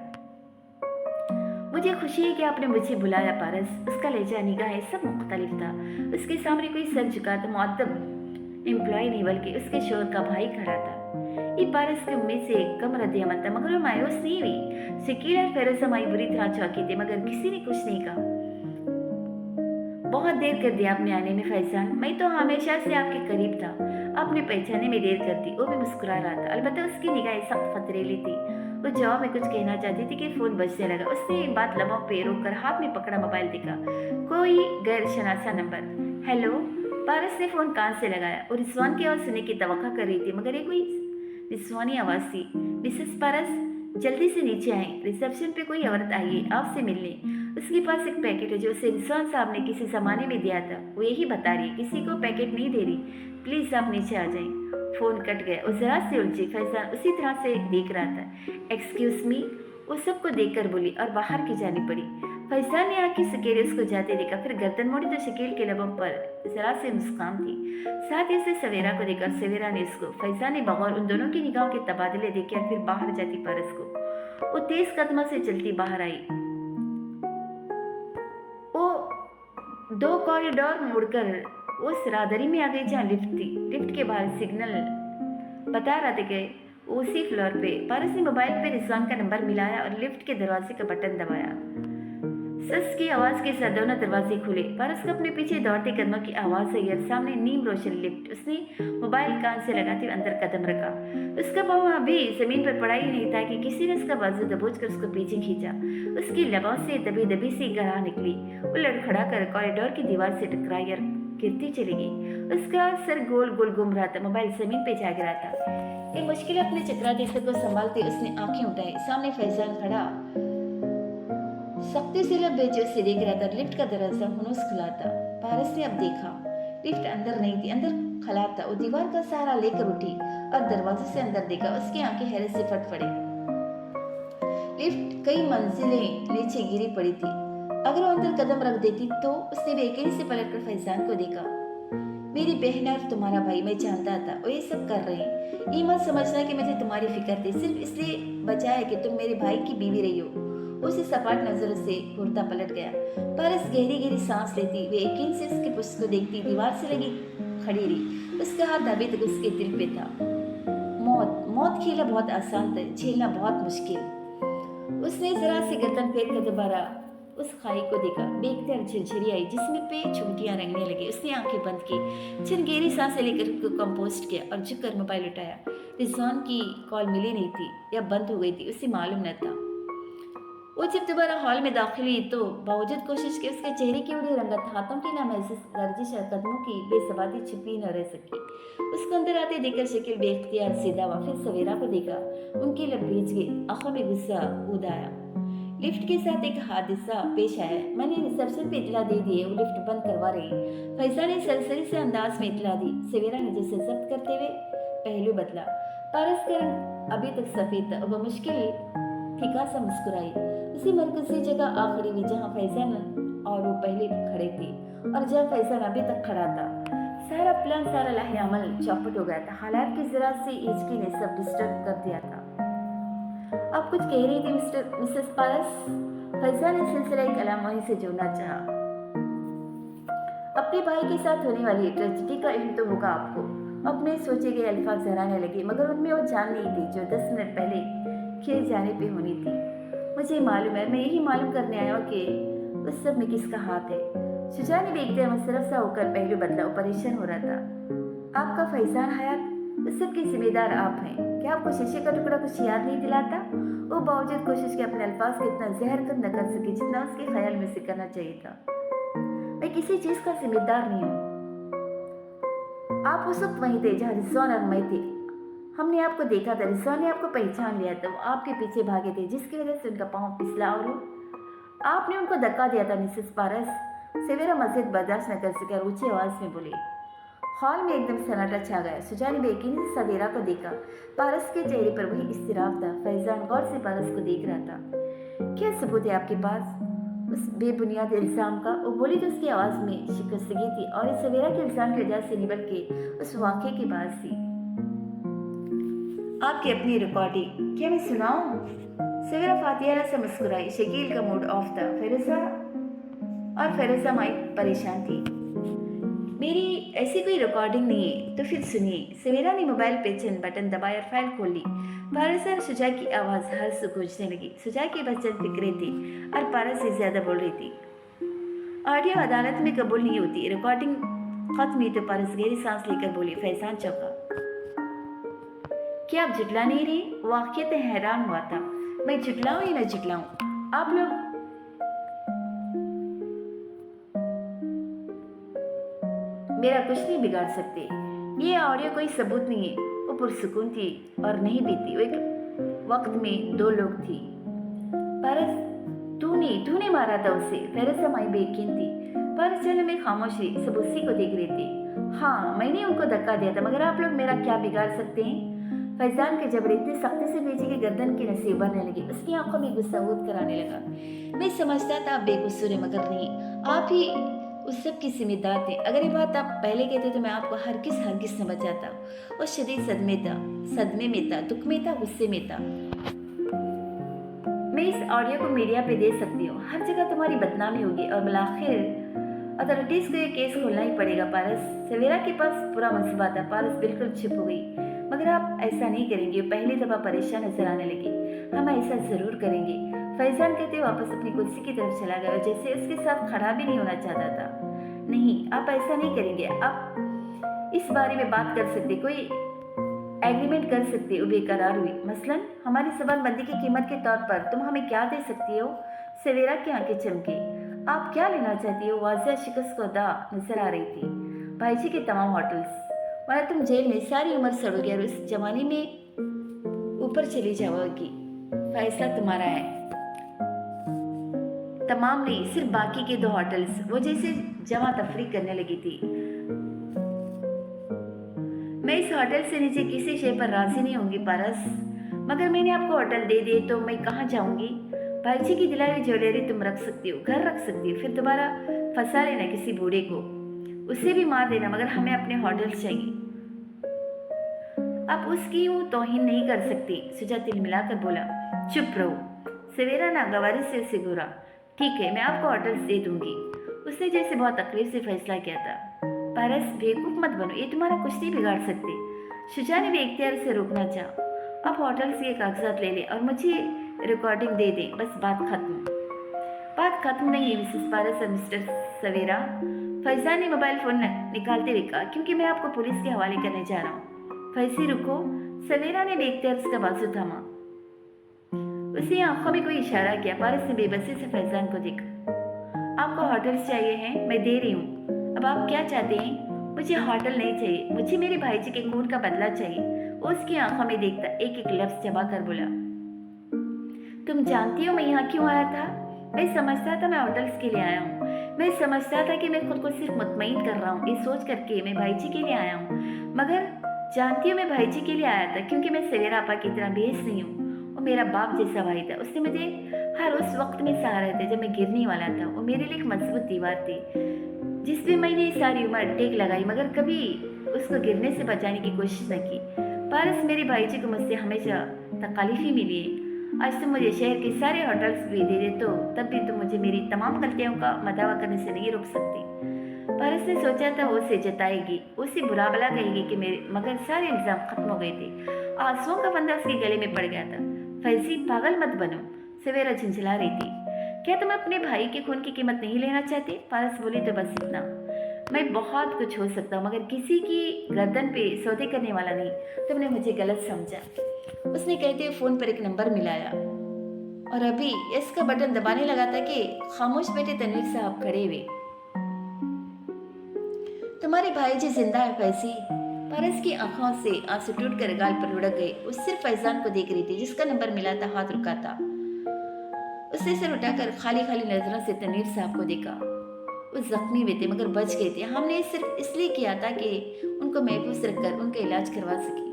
मुझे खुशी है कि आपने मुझे बुलाया पारस। उसका लहजा निगाहें सब मुख्तलिफ था। उसके सामने कोई सर झुकाता मुअद्दब एम्प्लॉय नहीं बल्कि उसके शोहर का भाई खड़ा था। ये पारस की उम्मीद से कम रद्द-ए-अमल था, मगर वो मायूस नहीं हुई। शकील और फेरोज़ा माई बुरी तरह चौंके थे, मगर किसी ने कुछ नहीं कहा। बहुत देर कर दिया आपने आने में फैजान, मैं तो हमेशा से आपके करीब था। आपने पहचाने में देर कर दी। वो भी मुस्कुरा रहा था, अलबत्ता उसकी निगाहें सख्त पथरीली थी। वो जवाब में कुछ कहना चाहती थी कि फोन बजने लगा। उसने ये बात लबों पे रोककर हाथ में पकड़ा मोबाइल देखा। कोई गैर शनासा नंबर। हेलो। पारस ने फोन कान से लगाया और रिजवान की आवाज़ सुनने की तवक्का कर रही थी, मगर ये कोई रिजवानी आवाज़ थी। मिसेस पारस, जल्दी से नीचे आए। रिसेप्शन पे कोई औरत आई है आपसे मिलने। उसके पास एक पैकेट है जो उसे रिजवान साहब ने किसी ज़माने में दिया था। वो यही बता रही है, किसी को पैकेट नहीं दे रही। प्लीज़ आप नीचे आ जाएं। फ़ोन कट गया और ज़रा से उलझी। फैजान उसी तरह से देख रहा था। एक्सक्यूज़ मी, वो सबको देखकर बोली और बाहर की जानी पड़ी। फैजान ने आंखें सकेरे उसको जाते देखा, फिर गर्दन मोड़ी तो शकील के लबों पर जरा से मुस्कान थी। साथ ही उसे सवेरा को देखा, सवेरा ने उसको। फैजान ने बगौर उन दोनों की निगाहों के तबादले देखे और फिर बाहर जाती पारस को। वो तेज कदमों से चलती बाहर आई। वो 2 कॉरिडोर मुड़कर उस रादरी में आ गई जहाँ लिफ्ट थी। लिफ्ट के बाहर सिग्नल बता रहा था कि उसी फ्लोर पे। पारस ने मोबाइल पे रिजवान का नंबर मिलाया और लिफ्ट के दरवाजे का बटन दबाया। सस की आवाज़ के साथ दोनों दरवाजे खुले। पारस को अपने पीछे दौड़ते कदमों की आवाज़ आई और सामने नीम रोशन लिफ्ट। उसने मोबाइल कान से लगाते हुए अंदर कदम रखा। उसका पाँव अभी जमीन पर पड़ा ही नहीं था कि किसी ने उसका बाजू दबोच कर उसको पीछे खींचा। उसकी लबों से दबी दबी सी गराह निकली। वो लड़खड़ा कर कॉरिडोर की दीवार से टकराई और गिरती चली गई। उसका सर गोल गोल घूम रहा था। मोबाइल जमीन पे जा गिरा था। एक मुश्किल अपने चकराते सर को संभालते उसने आंखें उठाई। सामने फैजान खड़ा सख्ती से लब बेचे उसे देख रहा था। लिफ्ट का दरवाजा हुनूस खुला था। पारस ने अब देखा, लिफ्ट अंदर नहीं थी, अंदर खला था। वो दीवार का सहारा लेकर उठी और दरवाजे से अंदर देखा। उसकी आंखें हैरत से फट पड़ी। लिफ्ट कई मंजिलें नीचे गिरी पड़ी थी। अगर वो अंदर कदम रख देती तो। उसने बेयकीनी से पलटकर फैजान को देखा। मेरी बहन और तुम्हारा भाई, मैं जानता था वो ये सब कर रहे हैं। ये मत समझना कि मुझे तुम्हारी फिक्र थी, सिर्फ इसलिए बचाया कि तुम मेरे भाई की बीवी रही हो। उसे सपाट नजर से घूरता पलट गया। पारस गहरी गहरी सांस लेती वे यकीन से उसके पुष्प को देखती दीवार से लगी खड़ी रही। उसका हाथ अभी तक उसके दिल पे था। मौत खेलना बहुत आसान था, झेलना बहुत मुश्किल। उसने जरा सी गर्दन फेर कर दोबारा उस खाई को देखा। देखते और झिरझिरी आई जिसमें पे चुंटियां रंगने लगी। उसने आंखें बंद की, चंद गहरी सांसें लेकर उसको कंपोस्ट किया और झुककर मोबाइल उठाया। रिजवान की कॉल मिली नहीं थी या बंद हो गई थी, उसे मालूम न था। वो जब दोबारा हॉल में दाखिल हुई तो बावजूद कोशिश के उसके चेहरे की उड़ी रंगत, हाथों की नामहसूस गर्जिश और कदमों की बेसबाती छिपी न रह सकी। उसको अंदर आते देखकर शकील बेख्तियार सीधा हुआ, फिर सवेरा को देखा। उनके लब भीज गए, आंखों में गुस्सा उदाया। लिफ्ट के साथ एक हादसा पेश आया। मैंने रिसेप्शन पे इतला दे दी है, वो लिफ्ट बंद करवा रही। फैजा ने सरसरी से अंदाज में इतला दी। सवेरा ने जैसे जब्त करते हुए पहलू बदला। पारस का रंग अभी तक सफेद था। वह मुश्किल फीका सा मुस्कुराई। उसी मरकजी जगह आ खड़ी हुई जहाँ फैजान और वो पहले खड़े थे और जहाँ फैजान अभी तक खड़ा था। सारा प्लान, सारा लाहे अमल चौपट हो गया था। हालात की जरा सी हिचकी ने सब डिस्टर्ब कर दिया था। आप कुछ कह रही थी मिसेस पारस? फैजान ने सिलसिला कलाम वहीं से जोड़ना चाहा। अपने भाई के साथ होने वाली ट्रेजेडी का इल्म तो होगा आपको। अपने सोचे गए अल्फाज जहराने लगे, मगर उनमें वो जान नहीं थी जो 10 मिनट पहले खेल जाने पे होनी थी। मुझे मालूम है, मैं यही मालूम करने आया हूँ कि उस सब में किसका हाथ है। शुजा ने भी एकदम मुशर्रफ सा होकर पहलू बदला। वो परेशान हो रहा था। आपका फैजान हयात, उस सब की जिम्मेदार आप हैं। क्या आपको शीशे का टुकड़ा कुछ याद नहीं दिलाता? वो बावजूद कोशिश के अपने अल्फाज को इतना जहरकंद न कर सकी जितना उसके ख्याल में से करना चाहिए था। मैं किसी चीज का जिम्मेदार नहीं हूँ। आप उस वक्त वहीं थे जहाँ रिजवान और मैं थे। हमने आपको देखा था, रिजवान ने आपको पहचान लिया था। वो आपके पीछे भागे थे जिसकी वजह से उनका पाँव फिसला और आपने उनको धक्का दिया था। मिसेस पारस, सवेरा मस्जिद बर्दाश्त न कर सके और ऊंची आवाज में बोले। हॉल में एकदम सन्नाटा छा गया। सुजा ने बेयकीनी से सवेरा को देखा। पारस के चेहरे पर वही इस्तिराब था। फैजान गौर से पारस को देख रहा था। क्या सबूत है आपके पास? उस बेबुनियाद इल्ज़ाम का। वो बोली तो उसकी आवाज़ में शिकस्तगी थी और इस सवेरा के इल्ज़ाम की वजह से नहीं बल्कि उस वाक़े की बात थी। आपकी अपनी रिकॉर्डिंग क्या मैं सुनाऊं? सवेरा फातियाना से मुस्कुराई। शकील का मूड ऑफ था। फिरोजा माई परेशान थी। मेरी ऐसी कोई रिकॉर्डिंग नहीं है। तो फिर सुनिए। सवेरा ने मोबाइल पे चंद बटन दबाए और फाइल खोल ली। पारस और सुजा की आवाज़ हर से गूंजने लगी। सुजा की बस चंद फिक्रें थी और पारस से ज़्यादा बोल रही थी। ऑडियो अदालत में कबूल नहीं होती। रिकॉर्डिंग खत्म हुई तो पारस गहरी सांस लेकर बोली। फैजान चौंका। क्या आप जुटला नहीं रही? वाक़ई हैरान हुआ था। मैं जुटलाऊं या न जुटलाऊं, आप लोग मेरा कुछ नहीं बिगाड़ सकते। ये ऑडियो कोई सबूत नहीं है। वो पुरसुकून थी और नहीं बीती। वो एक वक्त में दो लोग थी। पारस, तूने मारा था उसे। फेरसा माई बेयकीन थी। पारस चलने में खामोश रही। सब उसी को देख रहे थे। हाँ, मैंने उनको धक्का दिया था, मगर आप लोग मेरा क्या बिगाड़ सकते हैं? फैजान के जबड़े इतनी सख्ती से भेजी कि गर्दन की नसें उभरने लगी। उसकी आंखों में गुस्सा ऊद कराने लगा। मैं समझता था आप बेकसूर हैं, मगर नहीं, आप ही उस सब की जिम्मेदार थे। अगर ये बात आप पहले कहते तो मैं आपको हरगिज न बचाता। वो शदीद सदमे में था, दुख में था, गुस्से में था। मैं इस ऑडियो को मीडिया पे दे सकती हूँ। हर जगह तुम्हारी बदनामी होगी और बिलाखिर अथॉरिटीज को ये केस खोलना ही पड़ेगा। पारस, सवेरा के पास पूरा मंसूबा था। पारस बिल्कुल चुप हो गई। मगर आप ऐसा नहीं करेंगे। पहली दफा परेशान नजर आने लगी। हम ऐसा जरूर करेंगे। फैजान कहते वापस अपनी कुर्सी की तरफ चला गया, जैसे उसके साथ खड़ा भी नहीं होना चाहता था। नहीं, आप ऐसा नहीं करेंगे। आप इस बारे में बात कर सकते, कोई एग्रीमेंट कर सकते। वो बेकरार हुई। मसलन हमारी जबानबंदी की कीमत के तौर पर तुम हमें क्या दे सकती हो? सवेरा की आंखें चमकी। आप क्या लेना चाहती हो? वाजिया शिकस्त को दा नजर आ रही थी। भाईजी के तमाम होटल्स, वरना तुम जेल में सारी उम्र सड़ोगे और उस जवानी में ऊपर चली जाओगी। फैसला तुम्हारा है। तमाम नहीं, सिर्फ बाकी के दो होटल्स। वो जैसे जमा तफरी करने लगी थी। मैं इस होटल से नीचे किसी शे पर राजी नहीं होंगी पारस, मगर मैंने आपको होटल दे दिए तो मैं कहाँ जाऊंगी? भाईजी की दिलाई हुई ज्वेलरी तुम रख सकती हो, घर रख सकती हो, फिर दोबारा फंसा लेना किसी बूढ़े को, उसे भी मार देना, मगर हमें अपने होटल्स चाहिए। आप उसकी यूं तौहीन नहीं कर सकती। सुजा तिल मिलाकर बोला। चुप रहो। सवेरा नागवारी से उसे घूरा। ठीक है, मैं आपको होटल्स दे दूंगी। उसने जैसे बहुत तकलीफ से फैसला किया था। पारस, बेवकूफ मत बनो, ये तुम्हारा कुछ नहीं बिगाड़ सकते। शुजा ने भी इख्तियार से रोकना चाहा। आप होटल्स के कागजात ले लें और मुझे रिकॉर्डिंग दे दें, बस बात खत्म। बात खत्म नहीं है मिसेस पारस और मिस्टर सवेरा। फैजान ने मोबाइल फोन निकालते हुए कहा, क्योंकि मैं आपको पुलिस के हवाले करने जा रहा हूँ। फैजी रुको। सवेरा ने बेख्तियार उसका बाजू थामा। उसने आंखों में कोई इशारा किया। पारस ने बेबसी से फैजान को देखा। आपको होटल्स चाहिए हैं, मैं दे रही हूँ। अब आप क्या चाहते हैं? मुझे होटल नहीं चाहिए, मुझे मेरे भाईजी के खून का बदला चाहिए। वो उसकी आंखों में देखता एक एक लफ्ज चबा कर बोला। तुम जानती हो मैं यहाँ क्यों आया था? मैं समझता था मैं होटल्स के लिए आया हूँ। मैं समझता था कि मैं खुद को सिर्फ मुतमईन कर रहा हूँ, ये सोच करके मैं भाईजी के लिए आया हूँ। मगर जानती हूँ मैं भाईजी के लिए आया था क्योंकि मैं सवेरा आपा की तरह बेहस नहीं हूँ। वो मेरा बाप जैसा भाई था। उसने मुझे हर उस वक्त में सहारा था जब मैं गिरने वाला था। वो मेरे लिए एक मजबूत दीवार थी जिस पे मैंने सारी उम्र टेक लगाई, मगर कभी उसको गिरने से बचाने की कोशिश न की। पारस, मेरे भाईजी को मुझसे हमेशा तकालीफ ही मिली है। आज तुम मुझे शहर के सारे होटल्स भी दे दे तो तब भी तुम मुझे मेरी तमाम गलतियों का मदावा करने से नहीं रोक सकती। पारस ने सोचा था वो उसे जताएगी, उसे बुरा भला कहेगी कि मेरे, मगर सारे इल्जाम खत्म हो गए थे। आंसुओं का फंदा उसके गले में पड़ गया था। फैजी, पागल मत बनो। सवेरा झंझला रही थी। क्या तुम अपने भाई के खून की कीमत नहीं लेना चाहते? पारस बोली, तो बस इतना। मैं बहुत कुछ हो सकता हूँ, मगर किसी की गर्दन पे सौदे करने वाला नहीं। तुमने मुझे गलत समझा। उसने कहते हुए फोन पर एक नंबर मिलाया और अभी इसका बटन दबाने लगा था कि खामोश बैठे तनवीर साहब खड़े हुए। तुम्हारे भाईजी जिंदा है फैजी। पारस की आंखों से आंसू टूटकर गाल पर लुढ़क गए। वो सिर्फ फैजान को देख रही थी जिसका नंबर मिला था, हाथ रुका था। उसने सिर उठाकर खाली खाली नजरों से तनवीर साहब को देखा। वो जख्मी हुए थे मगर बच गए थे। हमने सिर्फ इसलिए किया था कि उनको महफूज रखकर उनका इलाज करवा सके।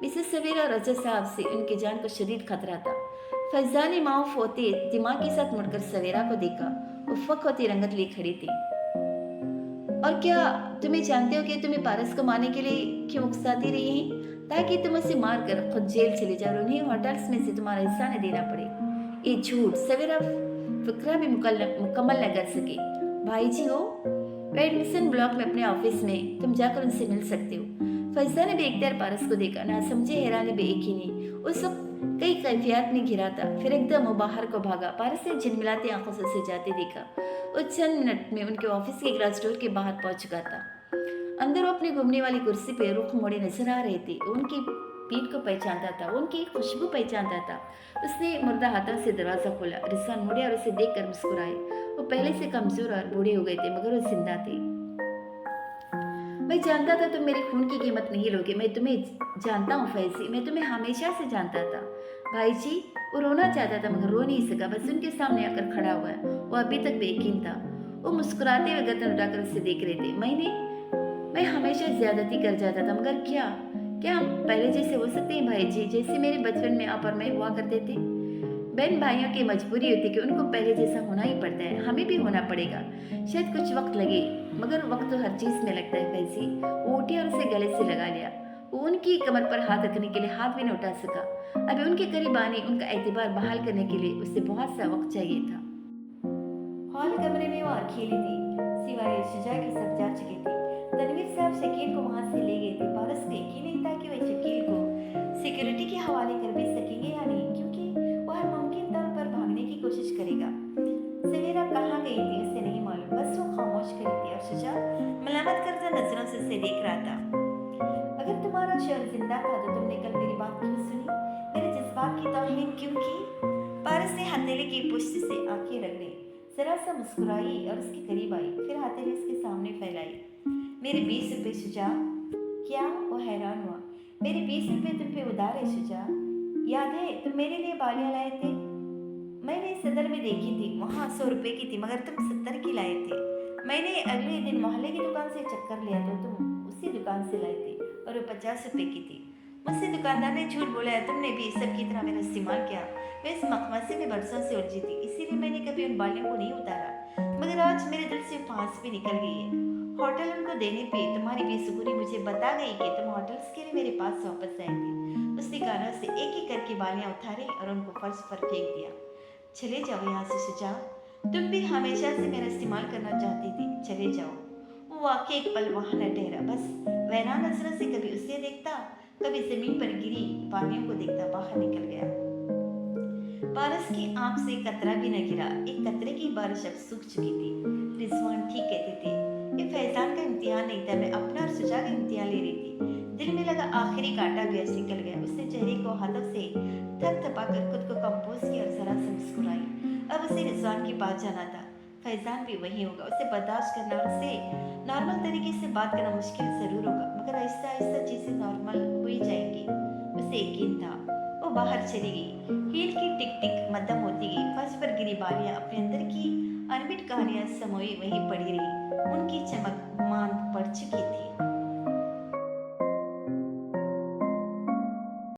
मिसेस सवेरा और रजत साहब से उनकी जान को शदीद खतरा था। फैजान ने माऊफ होते दिमाग के साथ मुड़कर सवेरा को देखा। उफ़क़ होती रंगत लिए खड़ी थी। और क्या तुम्हें जानते हो कि तुम्हें पारस को मारने के लिए क्यों उकसाती रही हैं? ताकि तुम उसे मार कर खुद जेल चले जाओ और उन्हें होटल्स में से तुम्हारा हिस्सा न देना पड़े। ये झूठ सवेरा फ़िक्रा भी मुकम्मल न कर सके। भाई जी हो, वे एडमिशन ब्लॉक में अपने ऑफिस में, तुम जाकर उनसे मिल सकते हो। फैज़ा ने बेख्तियार पारस को देखा, ना समझे हैरानी बेकी ने। उस वक्त कई कैफियत में घिरा था। फिर एकदम वो बाहर को भागा। पारस ने झिलमिलाती आंखों से उसे जाते देखा। वो चंद मिनट में उनके ऑफिस के ग्लास डोर के बाहर पहुंच चुका था। अंदर वो अपनी घूमने वाली कुर्सी पे रुख मोड़े नजर आ रहे थे। उनकी पीठ को पहचानता था, उनकी खुशबू पहचानता था। उसने मुर्दा हाथों से दरवाजा खोला। रिजवान मुड़े और उसे देखकर मुस्कुराए। वो पहले से कमजोर और बूढ़े हो गए थे, मगर वो जिंदा थे। मैं जानता था तुम मेरे खून की कीमत नहीं लोगे। मैं तुम्हें जानता हूँ फैजी, मैं तुम्हें हमेशा से जानता था। भाई जी, वो रोना चाहता था मगर रो नहीं सका, बस उनके सामने आकर खड़ा हुआ है। वो अभी तक बेयकीन था। वो मुस्कुराते हुए गर्दन उठाकर उसे देख रहे थे। मैं हमेशा ज्यादती कर जाता था, मगर क्या क्या हम पहले जैसे हो सकते हैं भाई जी, जैसे मेरे बचपन में आप और मैं हुआ करते थे? बहन भाइयों की मजबूरी होती है कि उनको पहले जैसा होना ही पड़ता है। हमें भी होना पड़ेगा, शायद कुछ वक्त लगे, मगर वक्त तो हर चीज में लगता है फैजी। वो उठी और उसे गले से लगा लिया। वो उनकी कमर पर हाथ रखने के लिए हाथ भी न उठा सका। अभी उनके करीब आने, उनका एतबार बहाल करने के लिए उसे बहुत सा वक्त चाहिए था। हॉल कमरे में वो अकेली थी, सिवाय शुजा के सब जा चुके थे। तनवीर साहब शकील को वहां से ले गए थे। पारस को यकीन नहीं था कि वह शकील को सिक्योरिटी के हवाले कर भी सकेंगे या नहीं, क्योंकि वह हर मुमकिन तौर पर भागने की कोशिश करेगा। सवेरा कहाँ गई थी उसे नहीं मालूम, बस वो खामोश खड़ी थी और शुजा मलामत करता नजरों से उसे देख रहा था। अगर तुम्हारा शौहर जिंदा था तो तुमने कल मेरी बात क्यों सुनी? मेरे जज्बात की तौहीन क्यों की? पारस ने हथेली की पुष्ट से आंखें रगड़ी, जरा सा मुस्कुराई और उसके करीब आई, फिर हथेली उसके सामने फैलाई। मेरे 20 रुपए शुजा। क्या? वो हैरान हुआ। मेरे 20 रुपए तुम पे उधार है शुजा। याद है तुम मेरे लिए बालियां लाए थे? मैंने सदर में देखी थी, वहाँ 100 रुपए की थी, मगर तुम 70 की लाए थे। मैंने अगले दिन मोहल्ले की दुकान से चक्कर लिया तो तुम उसी दुकान से लाए थे और वो 50 रुपए की थी। मुझसे दुकानदार ने झूठ बोला है, तुमने भी सबकी तरह मेरा इस्तेमाल किया। मैं इस मखमसे में बरसों से उलझी थी, इसीलिए मैंने कभी उन बालियों को नहीं उतारा, मगर आज मेरे दिल से फांस भी निकल गई है। होटल उनको देने पे तुम्हारी बेसुकुरी मुझे बता गई कि तुम होटल्स के लिए मेरे पास वापस आए थे। उसने कानों से एक एक करके बालियां उतारी और उनको फर्श पर फेंक दिया। चले जाओ यहाँ से शुजा, तुम भी हमेशा से मेरा इस्तेमाल करना चाहती थी, चले जाओ। वो वाकई एक पल वहां न ठहरा, बस वैरान नजरों से कभी उसे देखता, कभी जमीन पर गिरी पानियों को देखता बाहर निकल गया। पारस की आंख से कतरा भी न गिरा। एक कतरे की बारिश अब सूख चुकी थी। रिजवान ठीक कहते थे, ये फैजान का इम्तिहान नहीं था, मैं अपना और शुजा का इम्तिहान ले रही थी। दिल में लगा आखिरी कांटा भी ऐसे निकल गया। उसने चेहरे को हाथों से थपथपाकर खुद को कंपोज किया और जरा से मुस्कुराई। अब उसे रिजवान के पास जाना था। फैजान भी वही होगा, उसे बर्दाश्त करना और उसे नॉर्मल तरीके से बात करना मुश्किल जरूर होगा, मगर आहिस्ता आहिस्ता चीजें नॉर्मल हो ही जाएंगी, उसे यकीन था। वो बाहर चली गई। हील की टिक टिक मध्यम होती गई। फर्श पर गिरी बालियां अपने अंदर की अनमिट कहानियां समोई वहीं पड़ी रही। उनकी चमक मांद पड़ चुकी थी।